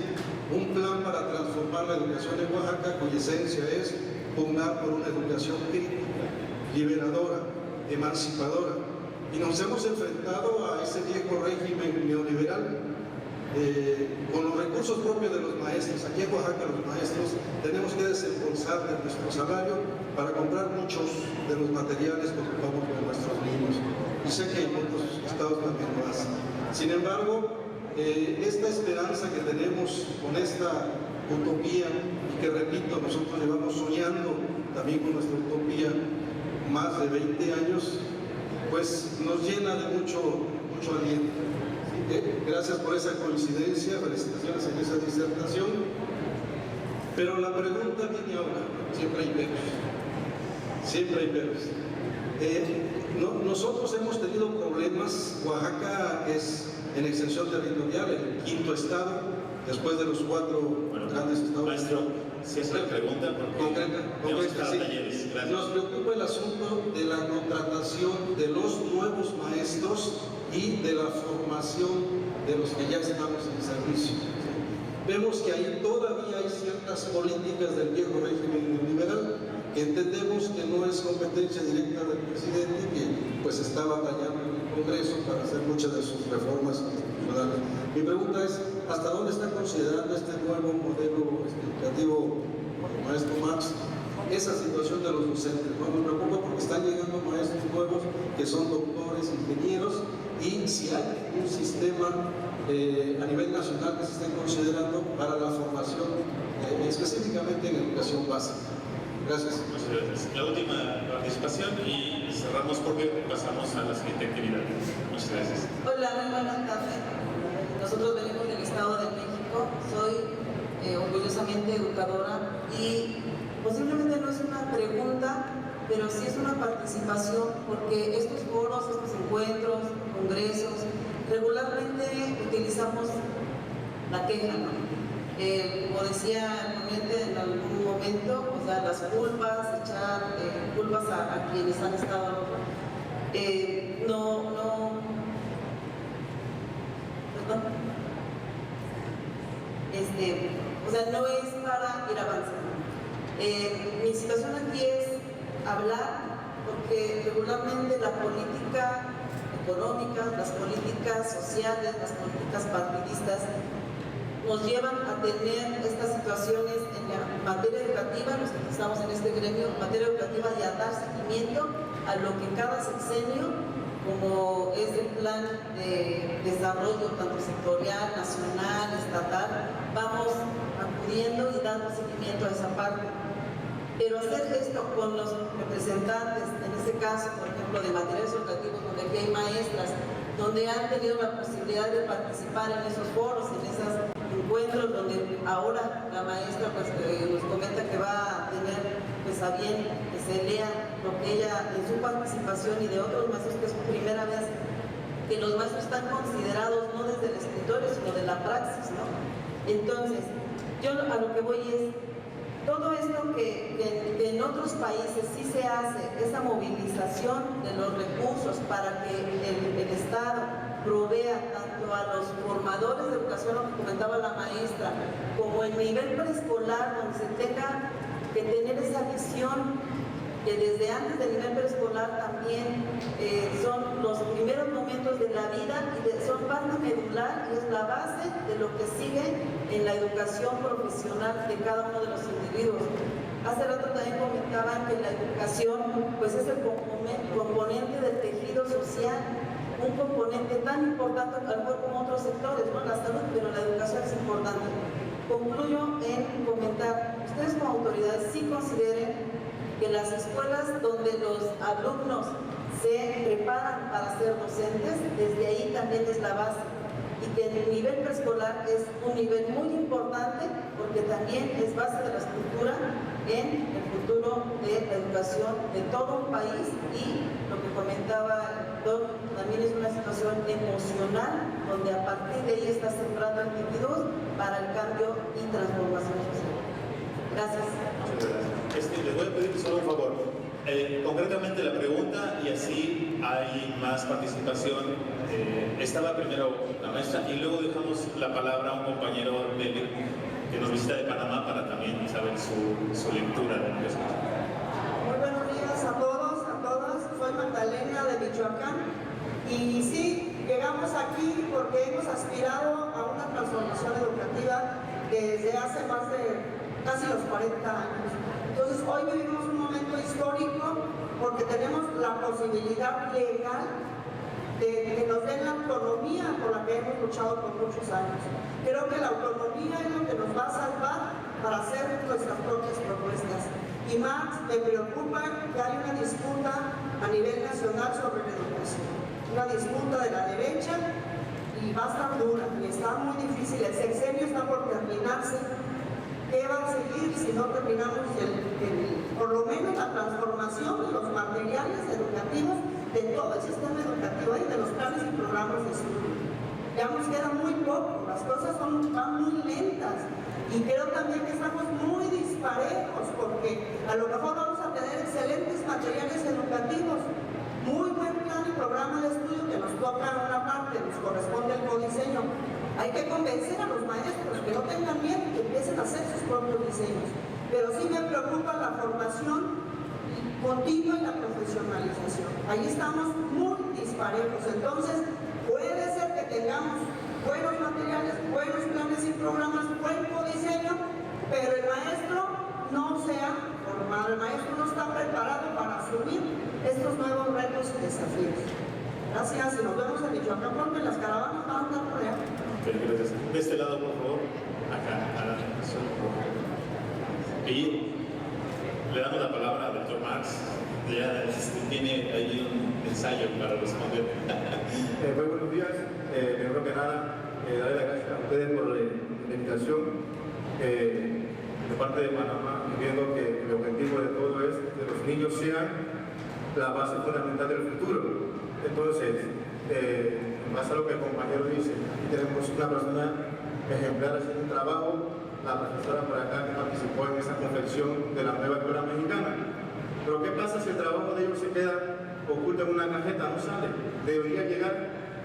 un plan para transformar la educación en Oaxaca, cuya esencia es pugnar por una educación crítica, liberadora, emancipadora. Y nos hemos enfrentado a ese viejo régimen neoliberal con los recursos propios de los maestros. Aquí en Oaxaca los maestros tenemos que desembolsar de nuestro salario para comprar muchos de los materiales que ocupamos con nuestros niños. Y sé que en otros estados también lo hacen. Sin embargo, esta esperanza que tenemos con esta utopía, y que repito, nosotros llevamos soñando también con nuestra utopía más de 20 años, pues nos llena de mucho aliento. Gracias por esa coincidencia, felicitaciones en esa disertación. Pero la pregunta viene ahora, siempre hay peros, siempre hay peros. Nosotros hemos tenido problemas. Oaxaca es en extensión territorial el quinto estado, después de los 4 grandes estados.
Maestro, siempre pregunta
concreta, sí.
Talleres. Gracias.
Nos preocupa el asunto de la contratación de los nuevos maestros y de la formación de los que ya estamos en servicio. Vemos que ahí todavía hay ciertas políticas del viejo régimen neoliberal que entendemos que no es competencia directa del presidente, que pues está batallando en el Congreso para hacer muchas de sus reformas institucionales. Mi pregunta es, ¿hasta dónde está considerando este nuevo modelo educativo, maestro Max, esa situación de los docentes? No nos preocupa porque están llegando maestros nuevos que son doctores, ingenieros, y si hay un sistema a nivel nacional que se esté considerando para la formación específicamente en educación básica. Gracias.
Muchas gracias. La última participación y cerramos porque pasamos a la siguiente actividad. Muchas gracias.
Hola, muy buenas tardes. Nosotros venimos del Estado de México. Soy orgullosamente educadora y posiblemente no es una pregunta, pero sí es una participación, porque estos foros, estos encuentros, congresos, regularmente utilizamos la queja, ¿no? Como decía el ponente en algún momento, o sea, las culpas, echar culpas a quienes han estado, o sea, no es para ir avanzando. Mi situación aquí es hablar, porque regularmente la política económica, las políticas sociales, las políticas partidistas nos llevan a tener estas situaciones en la materia educativa, los que estamos en este gremio, materia educativa, y a dar seguimiento a lo que cada sexenio, como es el plan de desarrollo tanto sectorial, nacional, estatal, vamos acudiendo y dando seguimiento a esa parte. Pero hacer esto con los representantes, en este caso, por ejemplo, de materiales educativos, donde aquí hay maestras, donde han tenido la posibilidad de participar en esos foros, en esos encuentros, donde ahora la maestra pues, nos comenta que va a tener pues, a bien que se lea lo que ella en su participación, y de otros maestros que es primera vez que los maestros están considerados no desde el escritorio, sino de la praxis, ¿no? Entonces, yo a lo que voy es, todo esto que en otros países sí se hace, esa movilización de los recursos para que el Estado provea tanto a los formadores de educación, lo que comentaba la maestra, como el nivel preescolar, donde se tenga que tener esa visión que desde antes del nivel preescolar también son los primeros momentos de la vida y son parte medular y es la base de lo que sigue en la educación profesional de cada uno de los individuos. Hace rato también comentaban que la educación pues es el componente del tejido social, un componente tan importante a lo mejor como otros sectores, ¿no? La salud, pero la educación es importante. Concluyo en comentar, ustedes como autoridades sí consideren que las escuelas donde los alumnos se preparan para ser docentes, desde ahí también es la base. y que el nivel preescolar es un nivel muy importante porque también es base de la estructura en el futuro de la educación de todo un país, y lo que comentaba el doctor, también es una situación emocional donde a partir de ahí está sembrando actitud para el cambio y transformación social. Gracias.
Les voy a pedir solo un favor. Concretamente la pregunta, y así hay más participación. Estaba primero la maestra y luego dejamos la palabra a un compañero que nos visita de Panamá para también saber su lectura de lo que escucha.
Muy buenos días a todos, a todas. Soy Magdalena de Michoacán y sí, llegamos aquí porque hemos aspirado a una transformación educativa desde hace más de casi los 40 años. Entonces hoy vivimos un momento histórico porque tenemos la posibilidad legal de que nos den la autonomía por la que hemos luchado por muchos años. Creo que la autonomía es lo que nos va a salvar para hacer nuestras propias propuestas. Y más me preocupa que hay una disputa a nivel nacional sobre la educación. Una disputa de la derecha y va a estar dura y está muy difícil. El sexenio está por terminarse. ¿Qué va a seguir si no terminamos por lo menos la transformación de los materiales educativos de todo el sistema educativo y de los planes y programas de estudio? Ya nos queda muy poco, las cosas van muy lentas y creo también que estamos muy disparejos porque a lo mejor vamos a tener excelentes materiales educativos, muy buen plan y programa de estudio que nos toca una parte, nos corresponde el codiseño. Hay que convencer a los maestros que no tengan miedo y que empiecen a hacer sus propios diseños. Pero sí me preocupa la formación continua y la profesionalización. Ahí estamos muy disparejos. Entonces, puede ser que tengamos buenos materiales, buenos planes y programas, buen codiseño, pero el maestro no se ha formado, el maestro no está preparado para asumir estos nuevos retos y desafíos. Gracias y nos vemos en Michoacán porque las caravanas van a andar por allá.
Gracias. De este lado, por favor. Acá, a la y le damos la palabra al doctor Marx. Ya tiene ahí un ensayo para responder.
Muy buenos días. Primero que nada, darle las gracias a ustedes por la invitación. De parte de Panamá, viendo que el objetivo de todo es que los niños sean la base fundamental del futuro. Entonces, en base a lo que el compañero dice, aquí tenemos una persona ejemplar haciendo un trabajo, la profesora por acá que participó en esa confección de la nueva escuela mexicana. Pero ¿qué pasa si el trabajo de ellos se queda oculto en una cajeta? No sale. Debería llegar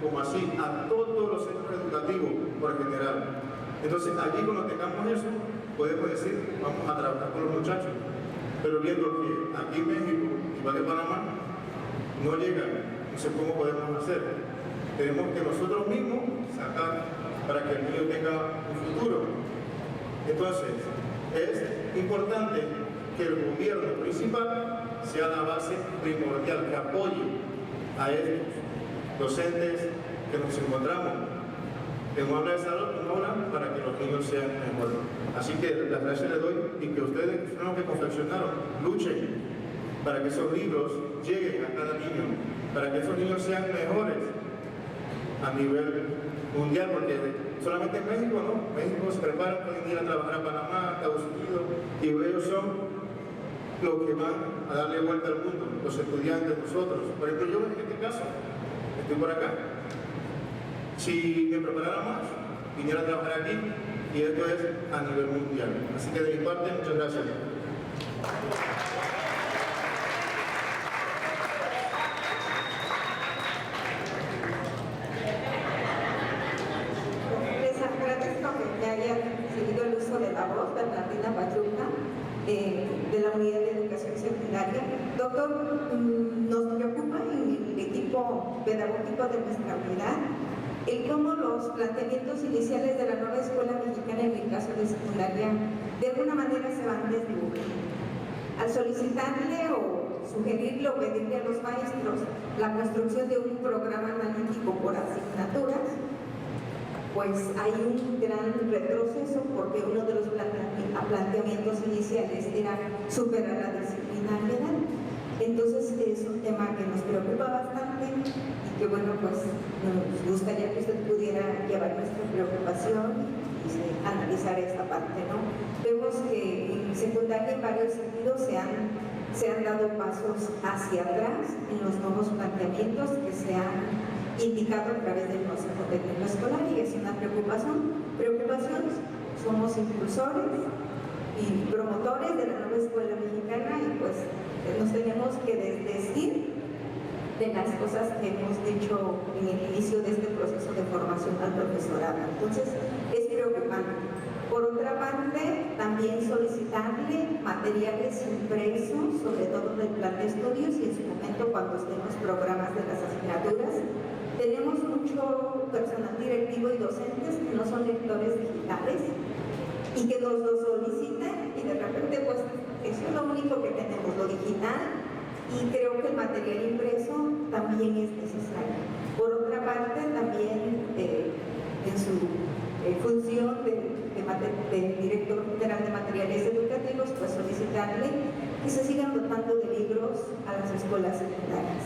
como así a todos los centros educativos por general. Entonces, allí cuando tengamos eso, podemos decir, vamos a trabajar con los muchachos. Pero viendo que aquí en México, igual que Panamá, no llegan. No sé cómo podemos hacer. Tenemos que nosotros mismos sacar para que el niño tenga un futuro. Entonces, es importante que el gobierno principal sea la base primordial, que apoye a estos docentes que nos encontramos en una aula de salud, para que los niños sean mejores. Así que las gracias les doy y que ustedes son los que confeccionaron, luchen para que esos libros lleguen a cada niño, para que esos niños sean mejores a nivel mundial, porque solamente en México no, México se prepara, pueden ir a trabajar a Panamá, a Estados Unidos, y ellos son los que van a darle vuelta al mundo, los estudiantes, nosotros. Por ejemplo, yo en este caso, estoy por acá. Si me preparara más, viniera a trabajar aquí, y esto es a nivel mundial. Así que de mi parte, muchas gracias.
De la voz, Bernardina Patruca, de la Unidad de Educación Secundaria. Doctor, nos preocupa en el equipo pedagógico de nuestra unidad el cómo los planteamientos iniciales de la nueva escuela mexicana en el caso de secundaria de alguna manera se van desdibujando. Al solicitarle o sugerirle o pedirle a los maestros la construcción de un programa analítico por asignaturas, pues hay un gran retroceso porque uno de los planteamientos iniciales era superar la disciplinariedad. Entonces es un tema que nos preocupa bastante importante y que bueno, pues nos gustaría que usted pudiera llevar nuestra preocupación y analizar esta parte, ¿no? Vemos que en secundaria en varios sentidos se han dado pasos hacia atrás en los nuevos planteamientos que se han indicado a través del Consejo Técnico Escolar y es una preocupación. Somos impulsores y promotores de la nueva escuela mexicana y pues nos tenemos que desdecir de las cosas que hemos dicho en el inicio de este proceso de formación al profesorado. Entonces, es preocupante. Por otra parte, también solicitarle materiales impresos, sobre todo del plan de estudios y en su momento cuando estén los programas de las asignaturas. Tenemos mucho personal directivo y docentes que no son lectores digitales y que nos lo solicitan y de repente pues eso es lo único que tenemos, lo digital, y creo que el material impreso también es necesario. Por otra parte, también en su función de director general de materiales educativos, pues solicitarle que se sigan dotando de libros a las escuelas secundarias.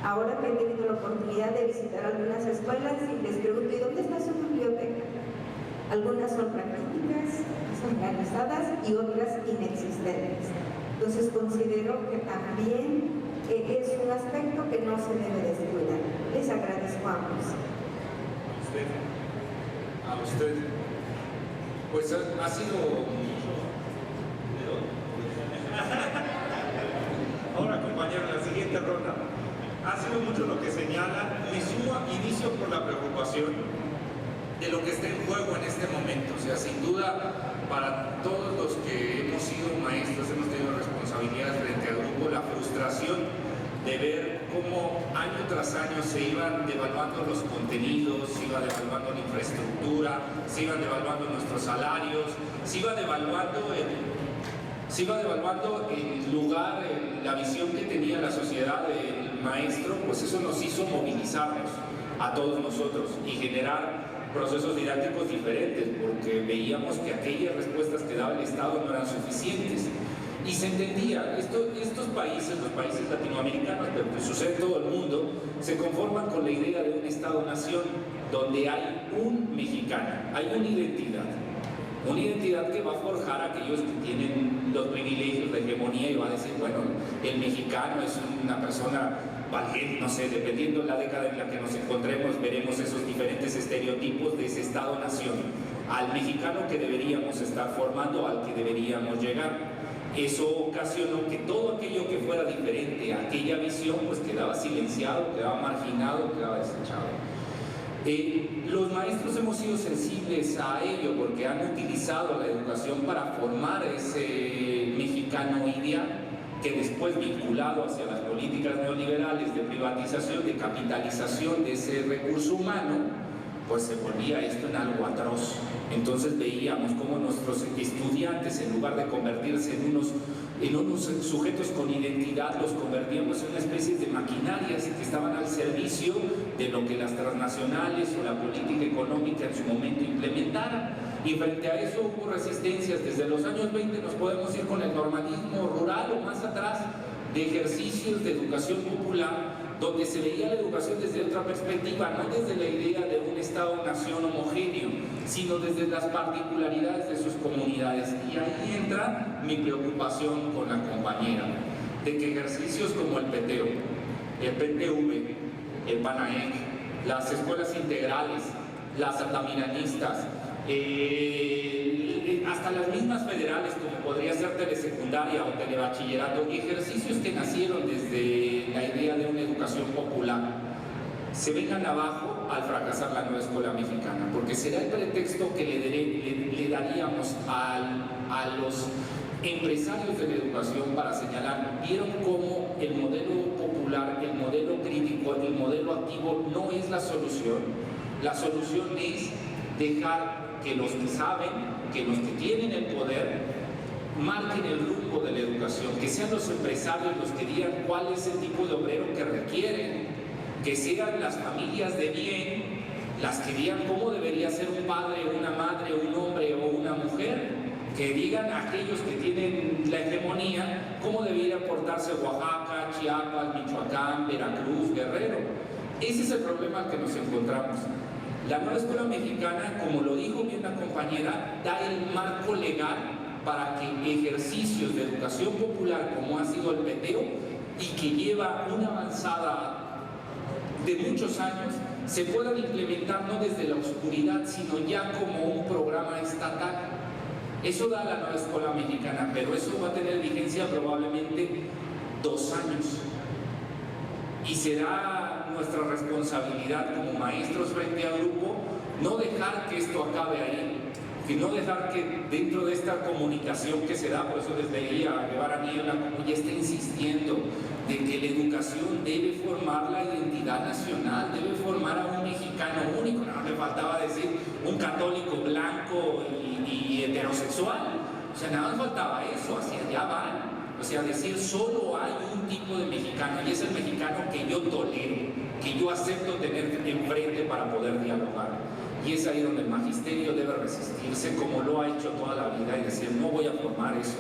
Ahora que he tenido la oportunidad de visitar algunas escuelas y les pregunto, ¿y dónde está su biblioteca? Algunas son raquíticas, organizadas y otras inexistentes. Entonces considero que también es un aspecto que no se debe descuidar. Les agradezco a ambos.
A usted. Pues ha sido...
Ahora, compañero, en la siguiente ronda. Ha sido mucho lo que señala. Me sumo, inicio por la preocupación
de lo que está en juego en este momento. O sea, sin duda, para todos los que hemos sido maestros, hemos tenido responsabilidades frente al grupo, la frustración de ver cómo año tras año se iban devaluando los contenidos, se iba devaluando la infraestructura, se iban devaluando nuestros salarios, se iba devaluando el lugar, la visión que tenía la sociedad del maestro. Pues eso nos hizo movilizarnos a todos nosotros y generar procesos didácticos diferentes, porque veíamos que aquellas respuestas que daba el Estado no eran suficientes. Y se entendía, estos países, los países latinoamericanos, pero que sucede en todo el mundo, se conforman con la idea de un Estado-nación donde hay un mexicano, hay una identidad que va a forjar a aquellos que tienen los privilegios de hegemonía y va a decir, bueno, el mexicano es una persona valiente, no sé, dependiendo de la década en la que nos encontremos, veremos esos diferentes estereotipos de ese Estado-nación, al mexicano que deberíamos estar formando, al que deberíamos llegar. Eso ocasionó que todo aquello que fuera diferente a aquella visión pues quedaba silenciado, quedaba marginado, quedaba desechado. Los maestros hemos sido sensibles a ello porque han utilizado la educación para formar ese mexicano ideal que después, vinculado hacia las políticas neoliberales de privatización, de capitalización de ese recurso humano, pues se volvía esto en algo atroz. Entonces veíamos cómo nuestros estudiantes, en lugar de convertirse en unos sujetos con identidad, los convertíamos en una especie de maquinarias que estaban al servicio de lo que las transnacionales o la política económica en su momento implementaran. Y frente a eso hubo resistencias. Desde los años 20 nos podemos ir con el normalismo rural o más atrás, de ejercicios de educación popular, donde se veía la educación desde otra perspectiva, no desde la idea de un Estado-nación homogéneo, sino desde las particularidades de sus comunidades. Y ahí entra mi preocupación con la compañera, de que ejercicios como el PTEO, el PTV, el PANAEC, las escuelas integrales, las altaminanistas, hasta las mismas federales, como podría ser telesecundaria o telebachillerato, ejercicios que nacieron desde la idea de una educación popular, se vengan abajo al fracasar la nueva escuela mexicana, porque será el pretexto que le daríamos a los empresarios de la educación para señalar, vieron cómo el modelo popular, el modelo crítico, el modelo activo no es la solución. La solución es dejar que los que saben, que los que tienen el poder, marquen el rumbo de la educación, que sean los empresarios los que digan cuál es el tipo de obrero que requieren, que sean las familias de bien las que digan cómo debería ser un padre, una madre, un hombre o una mujer, que digan a aquellos que tienen la hegemonía cómo debería portarse Oaxaca, Chiapas, Michoacán, Veracruz, Guerrero. Ese es el problema al que nos encontramos. La nueva escuela mexicana, como lo dijo bien la compañera, da el marco legal para que ejercicios de educación popular como ha sido el peteo y que lleva una avanzada de muchos años, se puedan implementar no desde la oscuridad, sino ya como un programa estatal. Eso da la nueva escuela mexicana, pero eso va a tener vigencia probablemente 2 años. Y será nuestra responsabilidad como maestros frente al grupo no dejar que esto acabe ahí, que no dejar que dentro de esta comunicación que se da, por eso les leía a Guevara Niebla, como ya está insistiendo, de que la educación debe formar la identidad nacional, debe formar a un mexicano único, no le faltaba decir un católico blanco y heterosexual, o sea, nada más faltaba eso, hacia allá van. O sea, decir solo hay un tipo de mexicano y es el mexicano que yo tolero, que yo acepto tener enfrente para poder dialogar. Y es ahí donde el magisterio debe resistirse como lo ha hecho toda la vida y decir, no voy a formar eso.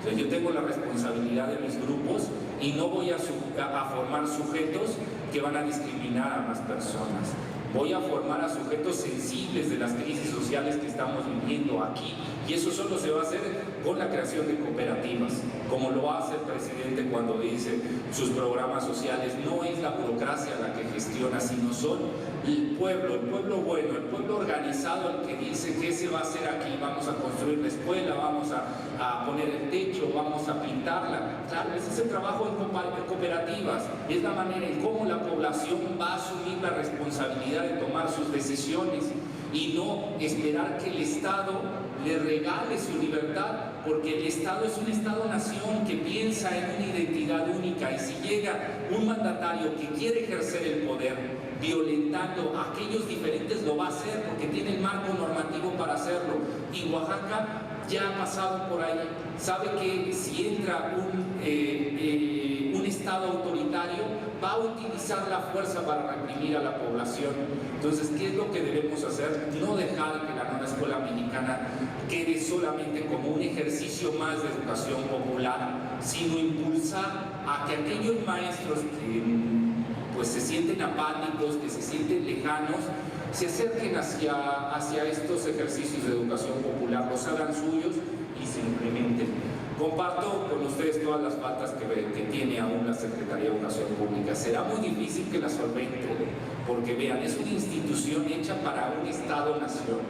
O sea, yo tengo la responsabilidad de mis grupos y no voy a formar sujetos que van a discriminar a más personas. Voy a formar a sujetos sensibles de las crisis sociales que estamos viviendo aquí. Y eso solo se va a hacer con la creación de cooperativas, como lo hace el presidente cuando dice sus programas sociales. No es la burocracia la que gestiona, sino son el pueblo bueno, el pueblo organizado el que dice qué se va a hacer aquí. Vamos a construir la escuela, vamos a poner el techo, vamos a pintarla. Claro, ese es el trabajo en cooperativas. Es la manera en cómo la población va a asumir la responsabilidad de tomar sus decisiones y no esperar que el Estado le regale su libertad, porque el Estado es un Estado-nación que piensa en una identidad única, y si llega un mandatario que quiere ejercer el poder violentando a aquellos diferentes, lo va a hacer porque tiene el marco normativo para hacerlo. Y Oaxaca ya ha pasado por ahí, sabe que si entra un Estado autoritario va a utilizar la fuerza para reprimir a la población. Entonces, ¿qué es lo que debemos hacer? No dejar que la nueva escuela mexicana quede solamente como un ejercicio más de educación popular, sino impulsar a que aquellos maestros que pues se sienten apáticos, que se sienten lejanos, se acerquen hacia estos ejercicios de educación popular, los hagan suyos y se implementen. Comparto con ustedes todas las faltas que tiene aún la Secretaría de Educación Pública. Será muy difícil que la solvente, porque vean, es una institución hecha para un Estado-nación,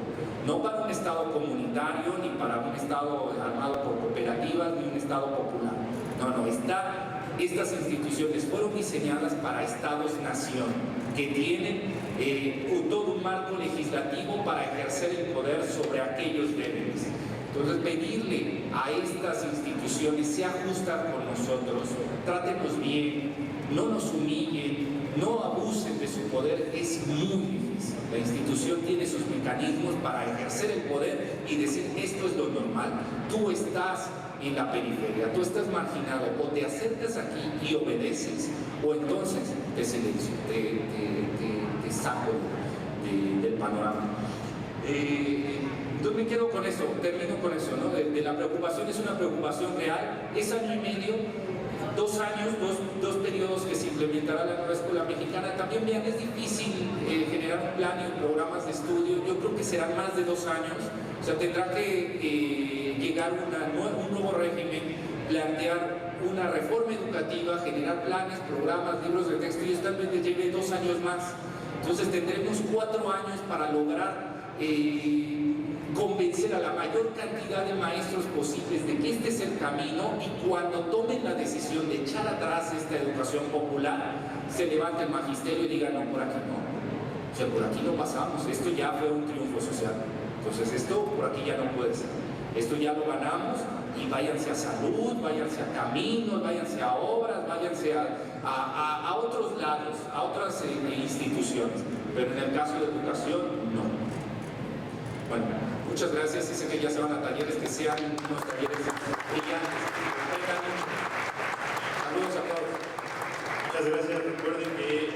no para un Estado comunitario, ni para un Estado armado por cooperativas, ni un Estado popular. No, estas instituciones fueron diseñadas para Estados-nación, que tienen todo un marco legislativo para ejercer el poder sobre aquellos débiles. Entonces, pedirle a estas instituciones se ajustan con nosotros, trátenos bien, no nos humillen, no abusen de su poder, es muy difícil. La institución tiene sus mecanismos para ejercer el poder y decir, esto es lo normal. Tú estás en la periferia, tú estás marginado, o te acercas aquí y obedeces, o entonces te silencio, te saco del panorama. Entonces me quedo con eso, termino con eso, ¿no? De la preocupación, es una preocupación real, es año y medio, 2 años, dos periodos que se implementará la nueva escuela mexicana. También vean, es difícil generar un plan y programas de estudio, yo creo que serán más de 2 años, o sea, tendrá que llegar un nuevo régimen, plantear una reforma educativa, generar planes, programas, libros de texto, y tal vez lleve 2 años más. Entonces tendremos 4 años para lograr convencer a la mayor cantidad de maestros posibles de que este es el camino, y cuando tomen la decisión de echar atrás esta educación popular, se levante el magisterio y diga, no, por aquí no. O sea, por aquí no pasamos, esto ya fue un triunfo social. Entonces esto por aquí ya no puede ser. Esto ya lo ganamos, y váyanse a salud, váyanse a caminos, váyanse a obras, váyanse a otros lados, a otras instituciones. Pero en el caso de educación, no. Bueno, muchas gracias, y sé que ya se van a talleres, que sean unos talleres brillantes. Saludos a todos.
Muchas gracias. Recuerden que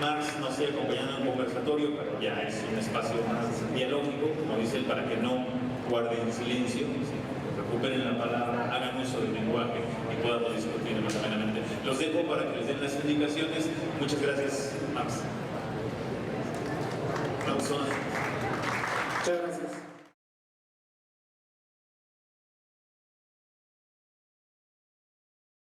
Marx nos sigue acompañando en el conversatorio, pero ya es un espacio más dialógico, como dicen, para que no guarden silencio, recuperen la palabra, hagan uso del lenguaje y podamos discutir más amenamente. Los dejo para que les den las indicaciones. Muchas gracias, Max. Aplausos.